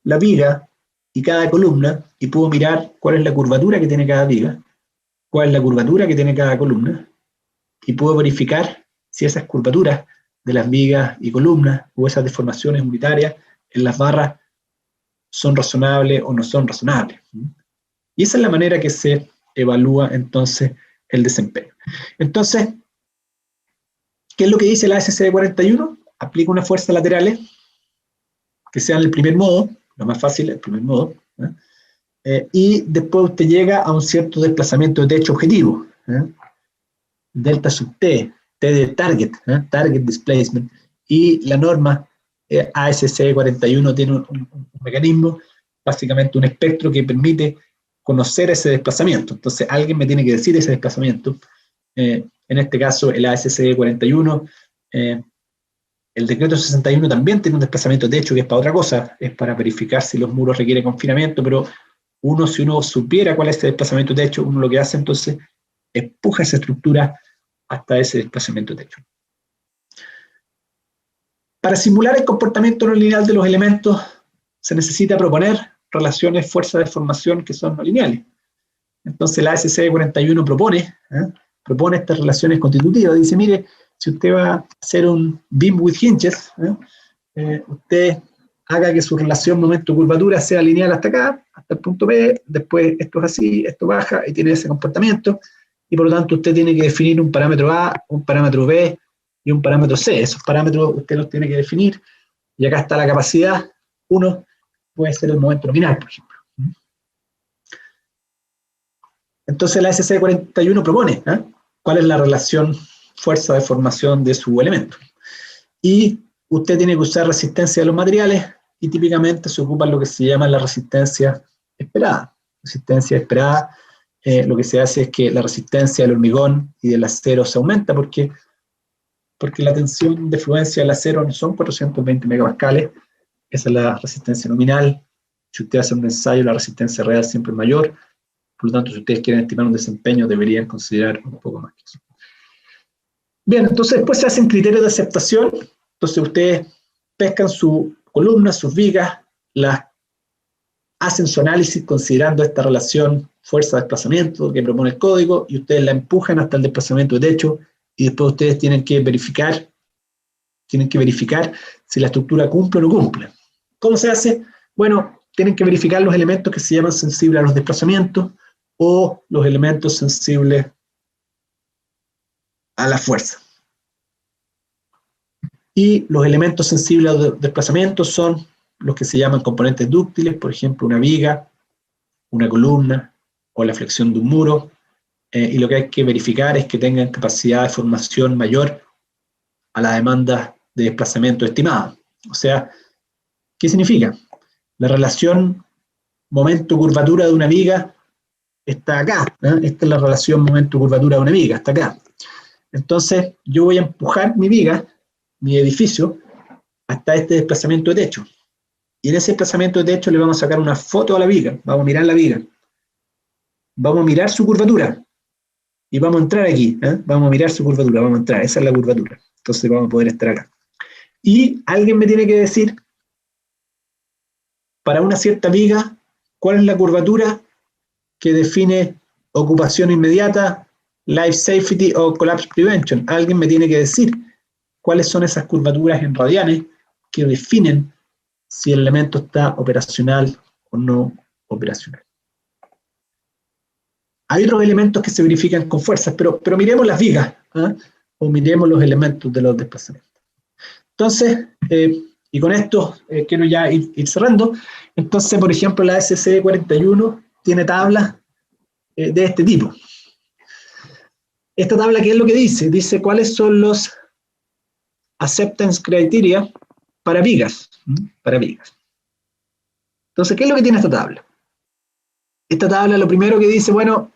la viga y cada columna, y puedo mirar cuál es la curvatura que tiene cada viga, cuál es la curvatura que tiene cada columna, y puedo verificar si esas curvaturas de las vigas y columnas, o esas deformaciones unitarias en las barras, son razonables o no son razonables. Y esa es la manera que se evalúa entonces el desempeño. Entonces, ¿qué es lo que dice la SSE 41? Aplica unas fuerzas laterales que sean el primer modo, lo más fácil, el primer modo, y después usted llega a un cierto desplazamiento de techo objetivo, delta sub T, T de target, target displacement, y la norma ASCE 41 tiene un mecanismo, básicamente un espectro que permite conocer ese desplazamiento. Entonces alguien me tiene que decir ese desplazamiento. En este caso el ASCE 41, el decreto 61 también tiene un desplazamiento de techo que es para otra cosa, es para verificar si los muros requieren confinamiento, pero si uno supiera cuál es ese desplazamiento de techo, uno lo que hace entonces empuja esa estructura hasta ese desplazamiento de techo. Para simular el comportamiento no lineal de los elementos, se necesita proponer relaciones fuerza-deformación que son no lineales. Entonces la SCE 41 propone estas relaciones constitutivas. Dice, mire, si usted va a hacer un beam with hinges, usted haga que su relación momento-curvatura sea lineal hasta acá, hasta el punto B, después esto es así, esto baja y tiene ese comportamiento, y por lo tanto usted tiene que definir un parámetro A, un parámetro B y un parámetro C. Esos parámetros usted los tiene que definir, y acá está la capacidad. Uno puede ser el momento nominal, por ejemplo. Entonces la SCE 41 propone cuál es la relación fuerza-deformación de su elemento. Y usted tiene que usar resistencia de los materiales, y típicamente se ocupa lo que se llama la resistencia esperada. Resistencia esperada, lo que se hace es que la resistencia del hormigón y del acero se aumenta porque la tensión de fluencia del acero no son 420 megapascales, esa es la resistencia nominal. Si usted hace un ensayo, la resistencia real siempre es mayor, por lo tanto, si ustedes quieren estimar un desempeño, deberían considerar un poco más que eso. Bien, entonces después se hacen criterios de aceptación. Entonces ustedes pescan su columna, sus vigas, las hacen su análisis considerando esta relación fuerza-desplazamiento que propone el código, y ustedes la empujan hasta el desplazamiento de techo, y después ustedes tienen que verificar si la estructura cumple o no cumple. ¿Cómo se hace? Bueno, tienen que verificar los elementos que se llaman sensibles a los desplazamientos o los elementos sensibles a la fuerza. Y los elementos sensibles a los desplazamientos son los que se llaman componentes dúctiles, por ejemplo, una viga, una columna o la flexión de un muro, y lo que hay que verificar es que tengan capacidad de formación mayor a la demanda de desplazamiento estimada. O sea, ¿Qué significa? La relación momento-curvatura de una viga está acá. Esta es la relación momento-curvatura de una viga, está acá. Entonces, yo voy a empujar mi viga, mi edificio, hasta este desplazamiento de techo. Y en ese desplazamiento de techo le vamos a sacar una foto a la viga, vamos a mirar la viga, vamos a mirar su curvatura, y vamos a entrar aquí, vamos a mirar su curvatura, vamos a entrar, esa es la curvatura. Entonces vamos a poder estar acá. Y alguien me tiene que decir, para una cierta viga, cuál es la curvatura que define ocupación inmediata, life safety o collapse prevention. Alguien me tiene que decir cuáles son esas curvaturas en radianes que definen si el elemento está operacional o no operacional. Hay otros elementos que se verifican con fuerzas, pero miremos las vigas, o miremos los elementos de los desplazamientos. Entonces, y con esto quiero ya ir cerrando. Entonces, por ejemplo, la SC41 tiene tablas de este tipo. Esta tabla, ¿qué es lo que dice? Dice cuáles son los acceptance criteria para vigas. Entonces, ¿qué es lo que tiene esta tabla? Esta tabla lo primero que dice, bueno,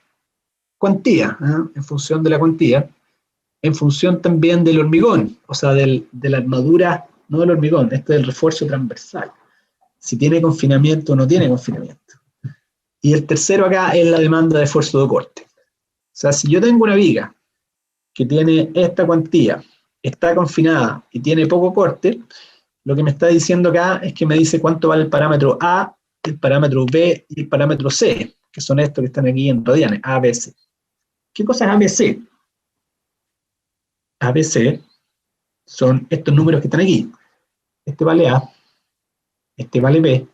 cuantía, en función de la cuantía, en función también del hormigón, o sea, de la armadura, no del hormigón, este es el refuerzo transversal. Si tiene confinamiento o no tiene confinamiento. Y el tercero acá es la demanda de esfuerzo de corte. O sea, si yo tengo una viga que tiene esta cuantía, está confinada y tiene poco corte, lo que me está diciendo acá es que me dice cuánto vale el parámetro A, el parámetro B y el parámetro C, que son estos que están aquí en radianes, A, B, C. ¿Qué cosa es A, B, C? A, B, C son estos números que están aquí. Este vale A, este vale B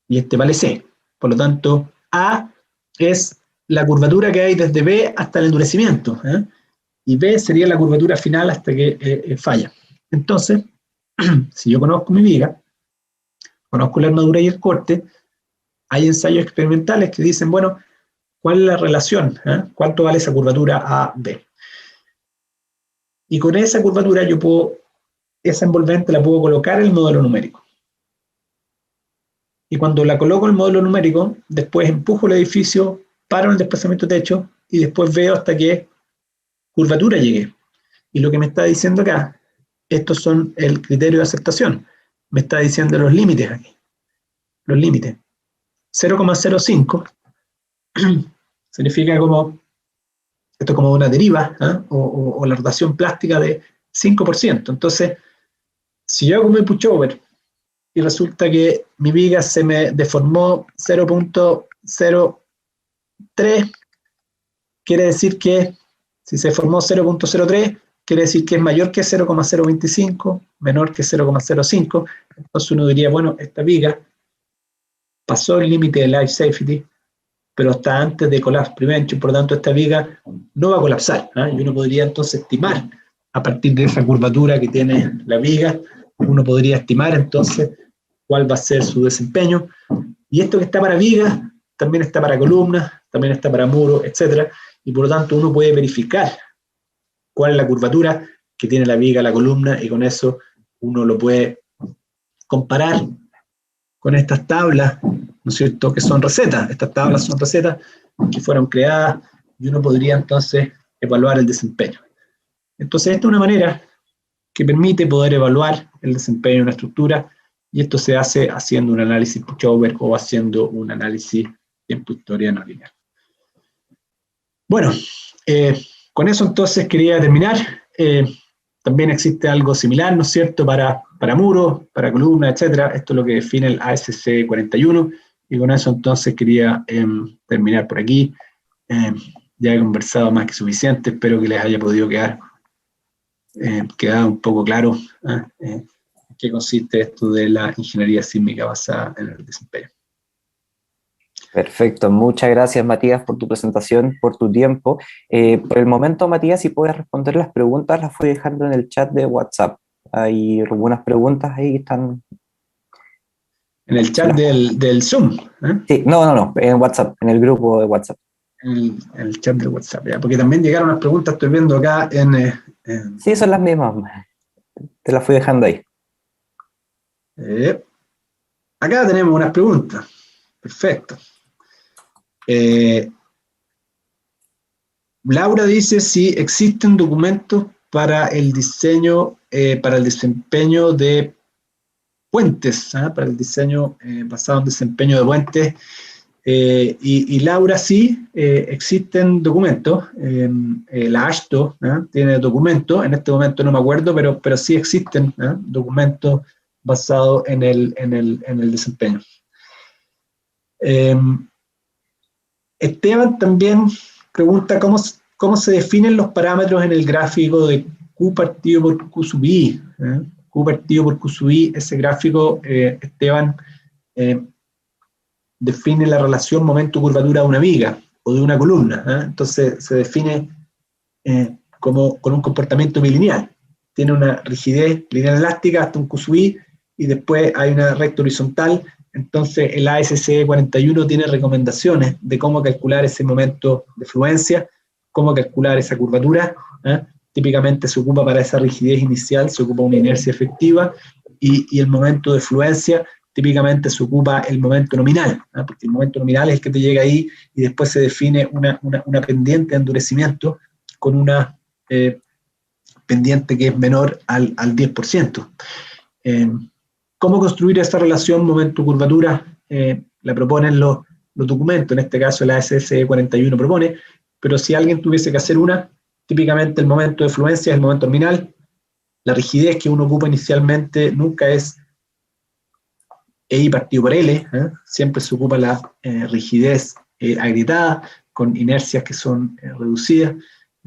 y este vale C. Por lo tanto, A es la curvatura que hay desde B hasta el endurecimiento, y B sería la curvatura final hasta que falla. Entonces, si yo conozco mi viga, conozco la armadura y el corte, hay ensayos experimentales que dicen, bueno, ¿cuál es la relación? ¿Cuánto vale esa curvatura A, B? Y con esa curvatura yo puedo, esa envolvente la puedo colocar en el modelo numérico. Y cuando la coloco en el modelo numérico, después empujo el edificio, paro en el desplazamiento de techo y después veo hasta qué curvatura llegué. Y lo que me está diciendo acá, estos son el criterio de aceptación. Me está diciendo los límites aquí. Los límites. 0,05 significa como, esto es como una deriva, o la rotación plástica de 5%. Entonces, si yo hago mi pushover y resulta que mi viga se me deformó 0,03, quiere decir que si se formó 0,03, quiere decir que es mayor que 0,025, menor que 0,05. Entonces uno diría, bueno, esta viga pasó el límite de life safety, pero está antes de collapse prevention, por lo tanto esta viga no va a colapsar. Y uno podría entonces estimar, a partir de esa curvatura que tiene la viga, uno podría estimar entonces cuál va a ser su desempeño. Y esto que está para vigas, también está para columnas, también está para muros, etc. Y por lo tanto uno puede verificar cuál es la curvatura que tiene la viga, la columna, y con eso uno lo puede comparar con estas tablas, ¿no es cierto?, que son recetas. Estas tablas son recetas que fueron creadas y uno podría entonces evaluar el desempeño. Entonces esta es una manera que permite poder evaluar el desempeño de una estructura, y esto se hace haciendo un análisis pushover o haciendo un análisis tiempo historia no lineal. Bueno, con eso entonces quería terminar. También existe algo similar, ¿no es cierto?, para muros, para columnas, etc. Esto es lo que define el ASC41, y con eso entonces quería terminar por aquí. Ya he conversado más que suficiente, espero que les haya podido quedar un poco claro qué consiste esto de la ingeniería sísmica basada en el desempeño. Perfecto, muchas gracias Matías por tu presentación, por tu tiempo. Por el momento, Matías, si puedes responder las preguntas, las fui dejando en el chat de WhatsApp. Hay algunas preguntas ahí que están... En el chat del Zoom. Sí, no, en WhatsApp, en el grupo de WhatsApp. En el chat de WhatsApp, ¿ya? Porque también llegaron las preguntas, estoy viendo acá en... Sí, son las mismas, te las fui dejando ahí. Acá tenemos unas preguntas. Perfecto. Laura dice si existen documentos para el diseño, para el desempeño de puentes, para el diseño basado en desempeño de puentes. Y Laura, sí, existen documentos. La AASHTO tiene documentos, en este momento no me acuerdo, pero sí existen documentos basados en el desempeño. Esteban también pregunta cómo se definen los parámetros en el gráfico de Q partido por Q sub I. Q partido por Q sub I, ese gráfico, Esteban, define la relación momento-curvatura de una viga o de una columna. Entonces se define como con un comportamiento bilineal. Tiene una rigidez lineal elástica hasta un Q sub I y después hay una recta horizontal. Entonces el ASCE 41 tiene recomendaciones de cómo calcular ese momento de fluencia, cómo calcular esa curvatura. Típicamente se ocupa para esa rigidez inicial, se ocupa una inercia efectiva y el momento de fluencia típicamente se ocupa el momento nominal, porque el momento nominal es el que te llega ahí y después se define una pendiente de endurecimiento con una pendiente que es menor al 10%. ¿Cómo construir esta relación momento-curvatura? La proponen los documentos, en este caso la ASCE 41 propone, pero si alguien tuviese que hacer una, típicamente el momento de fluencia es el momento nominal, la rigidez que uno ocupa inicialmente nunca es EI partido por L, siempre se ocupa la rigidez agrietada, con inercias que son reducidas,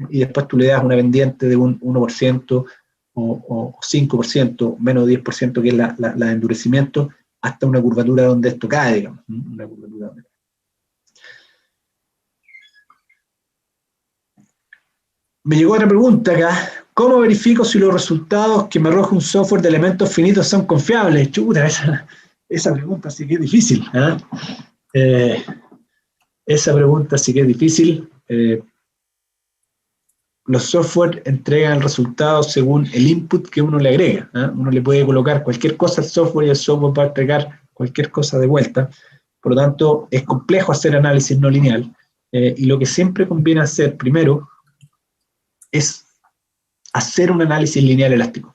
y después tú le das una pendiente de un 1% o 5%, menos de 10%, que es la de endurecimiento, hasta una curvatura donde esto cae, digamos. Una curvatura donde cae. Me llegó otra pregunta acá. ¿Cómo verifico si los resultados que me arroja un software de elementos finitos son confiables? Chuta, esa pregunta sí que es difícil. Esa pregunta sí que es difícil. Los software entregan el resultado según el input que uno le agrega. Uno le puede colocar cualquier cosa al software y el software va a entregar cualquier cosa de vuelta. Por lo tanto, es complejo hacer análisis no lineal. Y lo que siempre conviene hacer primero es hacer un análisis lineal elástico.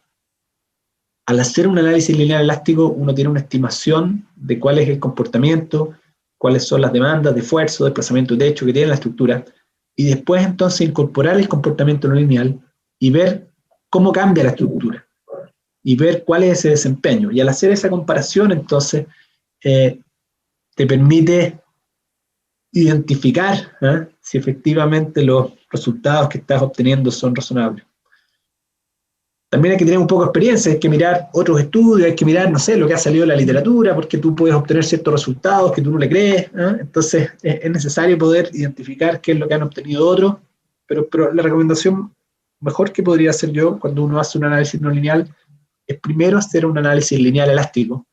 Al hacer un análisis lineal elástico, uno tiene una estimación de cuál es el comportamiento, cuáles son las demandas de esfuerzo, desplazamiento de techo que tiene la estructura, y después entonces incorporar el comportamiento no lineal y ver cómo cambia la estructura, y ver cuál es ese desempeño. Y al hacer esa comparación, entonces, te permite identificar si efectivamente los resultados que estás obteniendo son razonables. También hay que tener un poco de experiencia, hay que mirar otros estudios, hay que mirar, no sé, lo que ha salido en la literatura, porque tú puedes obtener ciertos resultados que tú no le crees, entonces es necesario poder identificar qué es lo que han obtenido otros, pero la recomendación mejor que podría hacer yo cuando uno hace un análisis no lineal es primero hacer un análisis lineal elástico,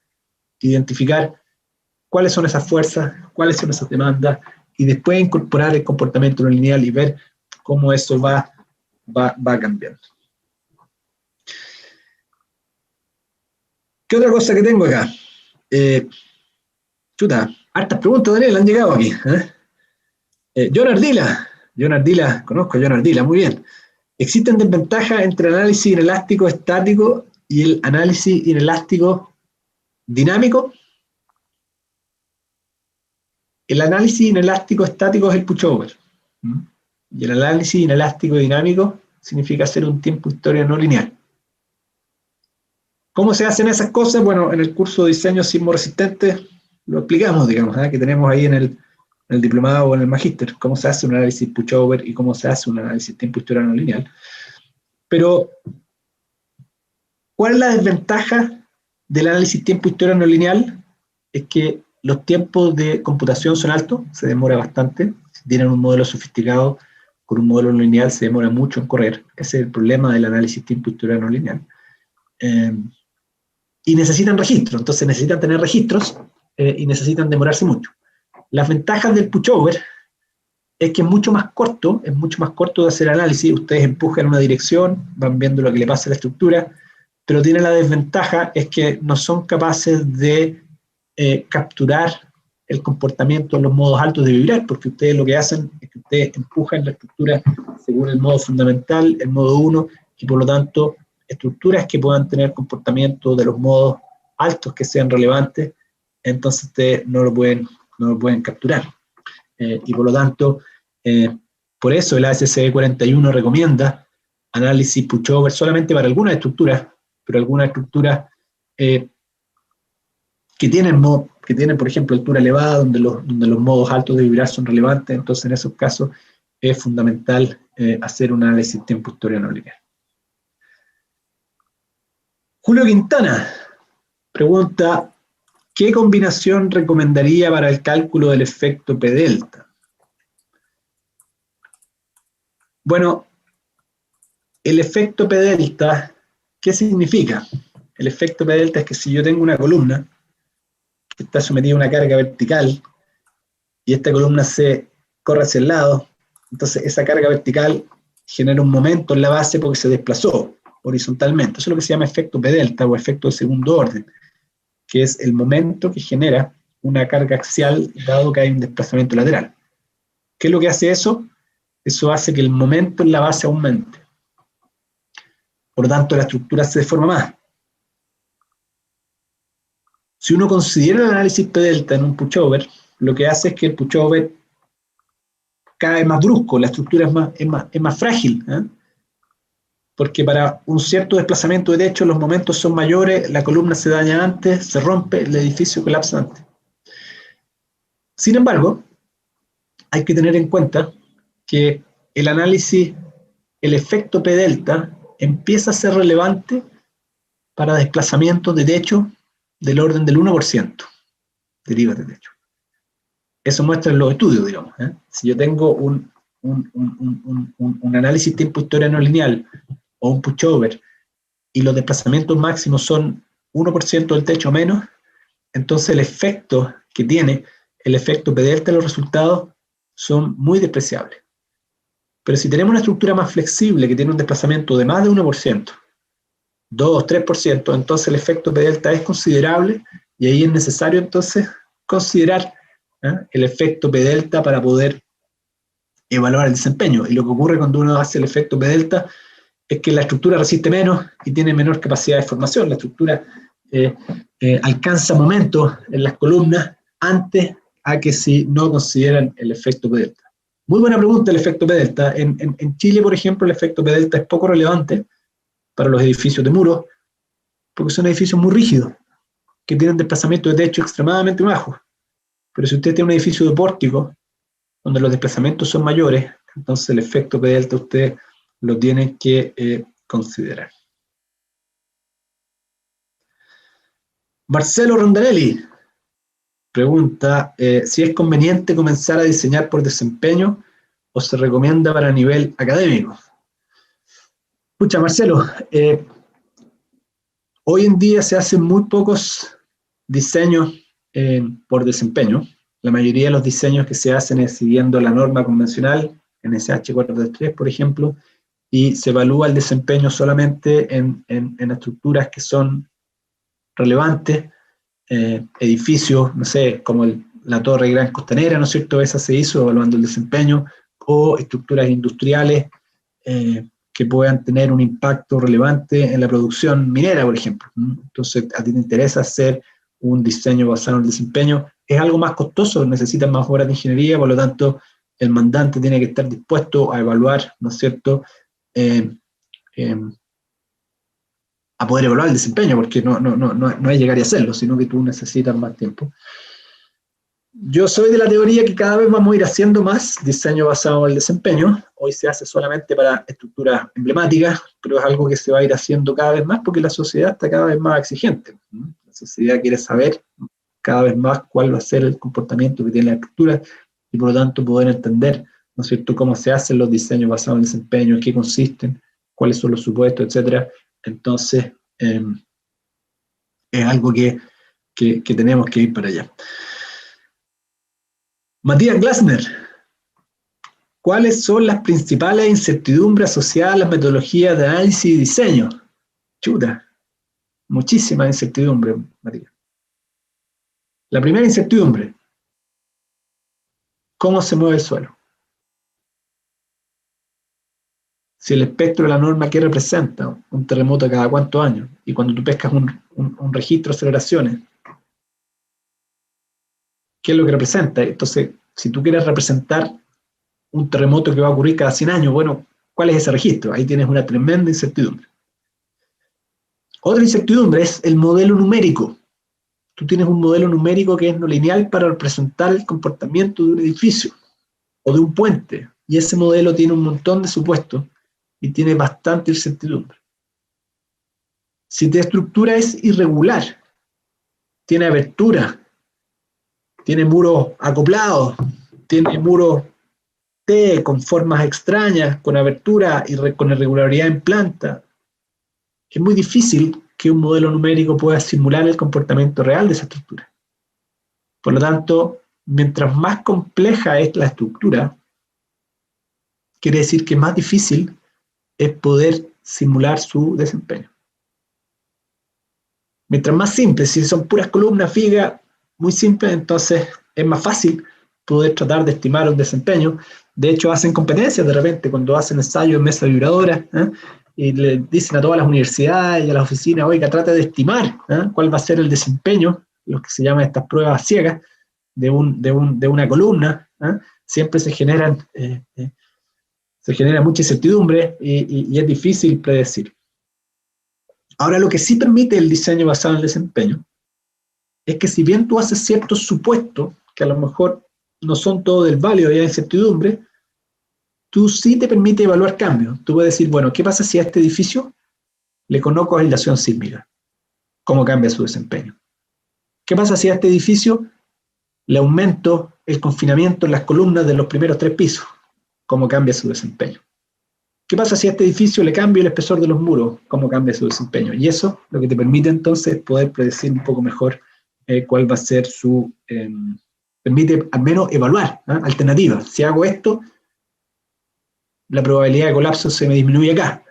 identificar cuáles son esas fuerzas, cuáles son esas demandas, y después incorporar el comportamiento no lineal y ver cómo eso va cambiando. ¿Qué otra cosa que tengo acá? Hartas preguntas, Daniel, han llegado aquí. John Ardila, conozco a John Ardila, muy bien. ¿Existen desventajas entre el análisis inelástico estático y el análisis inelástico dinámico? El análisis inelástico estático es el pushover. Y el análisis inelástico dinámico significa hacer un tiempo-historia no lineal. ¿Cómo se hacen esas cosas? Bueno, en el curso de diseño sismo-resistente lo explicamos, digamos, que tenemos ahí en el diplomado o en el magíster, cómo se hace un análisis pushover y cómo se hace un análisis tiempo-historia no lineal. Pero, ¿cuál es la desventaja del análisis tiempo-historia no lineal? Es que los tiempos de computación son altos, se demora bastante. Si tienen un modelo sofisticado con un modelo no lineal, se demora mucho en correr. Ese es el problema del análisis tiempo-historia no lineal. Y necesitan registros, entonces necesitan tener registros y necesitan demorarse mucho. Las ventajas del pushover es que es mucho más corto de hacer análisis. Ustedes empujan en una dirección, van viendo lo que le pasa a la estructura, pero tiene la desventaja es que no son capaces de capturar el comportamiento de los modos altos de vibrar, porque ustedes lo que hacen es que ustedes empujan la estructura según el modo fundamental, el modo 1, y por lo tanto estructuras que puedan tener comportamiento de los modos altos que sean relevantes, entonces ustedes no lo pueden capturar. Y por lo tanto, por eso el ASCE 41 recomienda análisis pushover solamente para algunas estructuras, pero algunas estructuras que tienen, por ejemplo, altura elevada, donde los modos altos de vibrar son relevantes, entonces en esos casos es fundamental hacer un análisis tiempo-historia no lineal. Julio Quintana pregunta, ¿qué combinación recomendaría para el cálculo del efecto P-delta? Bueno, el efecto P-delta, ¿qué significa? El efecto P-delta es que si yo tengo una columna que está sometida a una carga vertical y esta columna se corre hacia el lado, entonces esa carga vertical genera un momento en la base porque se desplazó horizontalmente. Eso es lo que se llama efecto P-delta o efecto de segundo orden, que es el momento que genera una carga axial dado que hay un desplazamiento lateral. ¿Qué es lo que hace eso? Eso hace que el momento en la base aumente. Por lo tanto, la estructura se deforma más. Si uno considera el análisis P-delta en un pushover, lo que hace es que el pushover cae más brusco, la estructura es más frágil, ¿eh? Porque para un cierto desplazamiento de techo los momentos son mayores, la columna se daña antes, se rompe, el edificio colapsa antes. Sin embargo, hay que tener en cuenta que el análisis, el efecto P-delta, empieza a ser relevante para desplazamientos de techo del orden del 1%, derivas de techo. Eso muestra en los estudios, digamos. Si yo tengo un análisis tiempo-historia no lineal o un pushover y los desplazamientos máximos son 1% del techo menos, entonces el efecto que tiene, el efecto P-delta de los resultados, son muy despreciables. Pero si tenemos una estructura más flexible que tiene un desplazamiento de más de 1%, 2, 3%, entonces el efecto P-delta es considerable y ahí es necesario entonces considerar el efecto P-delta para poder evaluar el desempeño. Y lo que ocurre cuando uno hace el efecto P-delta es que la estructura resiste menos y tiene menor capacidad de formación. La estructura alcanza momentos en las columnas antes a que si no consideran el efecto P-delta. Muy buena pregunta el efecto P-delta. En Chile, por ejemplo, el efecto P-delta es poco relevante para los edificios de muros, porque son edificios muy rígidos, que tienen desplazamiento de techo extremadamente bajos. Pero si usted tiene un edificio de pórtico, donde los desplazamientos son mayores, entonces el efecto P-delta usted lo tiene que considerar. Marcelo Rondanelli pregunta si es conveniente comenzar a diseñar por desempeño o se recomienda para nivel académico. Escucha, Marcelo, hoy en día se hacen muy pocos diseños por desempeño. La mayoría de los diseños que se hacen es siguiendo la norma convencional, NSH 433, por ejemplo, y se evalúa el desempeño solamente en estructuras que son relevantes, edificios, no sé, como la Torre Gran Costanera, ¿no es cierto? Esa se hizo evaluando el desempeño, o estructuras industriales que puedan tener un impacto relevante en la producción minera, por ejemplo. Entonces, a ti te interesa hacer un diseño basado en el desempeño, es algo más costoso, necesitan más horas de ingeniería, por lo tanto, el mandante tiene que estar dispuesto a evaluar, ¿no es cierto?, a poder evaluar el desempeño, porque no es llegar y hacerlo, sino que tú necesitas más tiempo. Yo soy de la teoría que cada vez vamos a ir haciendo más diseño basado en el desempeño. Hoy se hace solamente para estructuras emblemáticas, pero es algo que se va a ir haciendo cada vez más porque la sociedad está cada vez más exigente. La sociedad quiere saber cada vez más cuál va a ser el comportamiento que tiene la estructura y por lo tanto poder entender, ¿no es cierto?, cómo se hacen los diseños basados en el desempeño, en qué consisten, cuáles son los supuestos, etcétera. Entonces, es algo que tenemos que ir para allá. Matías Glasner, ¿cuáles son las principales incertidumbres asociadas a las metodologías de análisis y diseño? Chuta, muchísima incertidumbre, Matías. La primera incertidumbre, ¿cómo se mueve el suelo? Si el espectro de la norma, ¿qué representa? Un terremoto cada cuántos años. Y cuando tú pescas un registro de aceleraciones, ¿qué es lo que representa? Entonces, si tú quieres representar un terremoto que va a ocurrir cada 100 años, bueno, ¿cuál es ese registro? Ahí tienes una tremenda incertidumbre. Otra incertidumbre es el modelo numérico. Tú tienes un modelo numérico que es no lineal para representar el comportamiento de un edificio o de un puente. Y ese modelo tiene un montón de supuestos y tiene bastante incertidumbre. Si tu estructura es irregular, tiene abertura, tiene muros acoplados, tiene muros T con formas extrañas, con abertura y con irregularidad en planta, es muy difícil que un modelo numérico pueda simular el comportamiento real de esa estructura. Por lo tanto, mientras más compleja es la estructura, quiere decir que más difícil es poder simular su desempeño. Mientras más simple, si son puras columnas, vigas, muy simples, entonces es más fácil poder tratar de estimar un desempeño. De hecho, hacen competencias de repente cuando hacen ensayos en mesa vibradora, y le dicen a todas las universidades y a las oficinas, oiga, trate de estimar cuál va a ser el desempeño, lo que se llaman estas pruebas ciegas de una columna. Siempre se genera mucha incertidumbre y es difícil predecir. Ahora, lo que sí permite el diseño basado en el desempeño es que si bien tú haces ciertos supuestos, que a lo mejor no son todos del válido y hay incertidumbre, tú sí te permite evaluar cambios. Tú puedes decir, bueno, ¿qué pasa si a este edificio le coloco aislación sísmica? ¿Cómo cambia su desempeño? ¿Qué pasa si a este edificio le aumento el confinamiento en las columnas de los primeros 3 pisos? ¿Cómo cambia su desempeño? ¿Qué pasa si a este edificio le cambio el espesor de los muros? ¿Cómo cambia su desempeño? Y eso lo que te permite entonces poder predecir un poco mejor cuál va a ser su... permite al menos evaluar alternativas. Si hago esto, la probabilidad de colapso se me disminuye acá.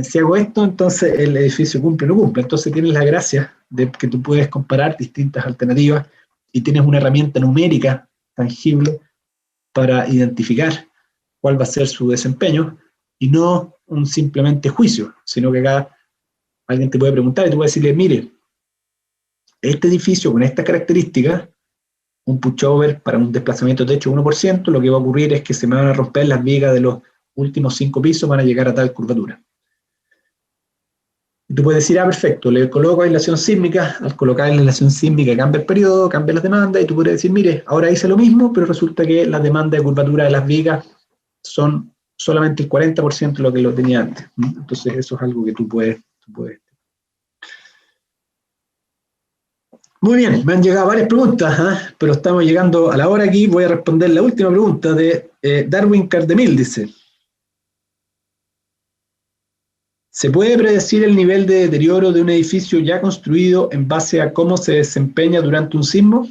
Si hago esto, entonces el edificio cumple o no cumple. Entonces tienes la gracia de que tú puedes comparar distintas alternativas y tienes una herramienta numérica tangible para identificar cuál va a ser su desempeño y no un simplemente juicio, sino que acá alguien te puede preguntar y tú puedes decirle, mire, este edificio con estas características, un pushover para un desplazamiento de techo 1%, lo que va a ocurrir es que se me van a romper las vigas de los últimos 5 pisos, van a llegar a tal curvatura. Y tú puedes decir, perfecto, le coloco aislación sísmica, al colocar la aislación sísmica cambia el periodo, cambia las demandas, y tú puedes decir, mire, ahora hice lo mismo, pero resulta que las demandas de curvatura de las vigas son solamente el 40% de lo que lo tenía antes. Entonces eso es algo que tú puedes. Muy bien, me han llegado varias preguntas, pero estamos llegando a la hora aquí. Voy a responder la última pregunta de Darwin Cardemil, dice. ¿Se puede predecir el nivel de deterioro de un edificio ya construido en base a cómo se desempeña durante un sismo?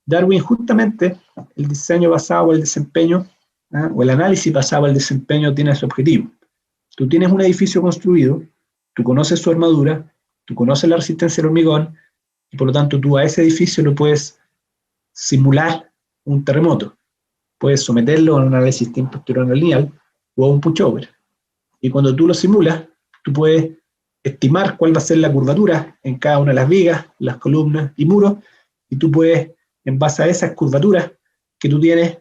Darwin, justamente, el diseño basado en el desempeño, o el análisis basado en el desempeño tiene ese objetivo. Tú tienes un edificio construido, tú conoces su armadura, tú conoces la resistencia al hormigón, y por lo tanto tú a ese edificio lo puedes simular un terremoto. Puedes someterlo a un análisis tiempo-estructural lineal o a un pushover. Y cuando tú lo simulas, tú puedes estimar cuál va a ser la curvatura en cada una de las vigas, las columnas y muros, y tú puedes, en base a esas curvaturas que tú tienes,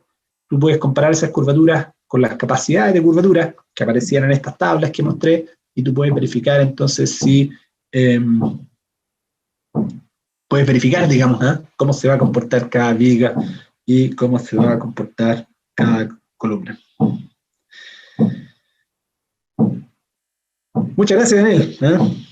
tú puedes comparar esas curvaturas con las capacidades de curvatura que aparecían en estas tablas que mostré, y tú puedes verificar entonces si... puedes verificar, digamos, cómo se va a comportar cada viga y cómo se va a comportar cada columna. Muchas gracias, Daniel.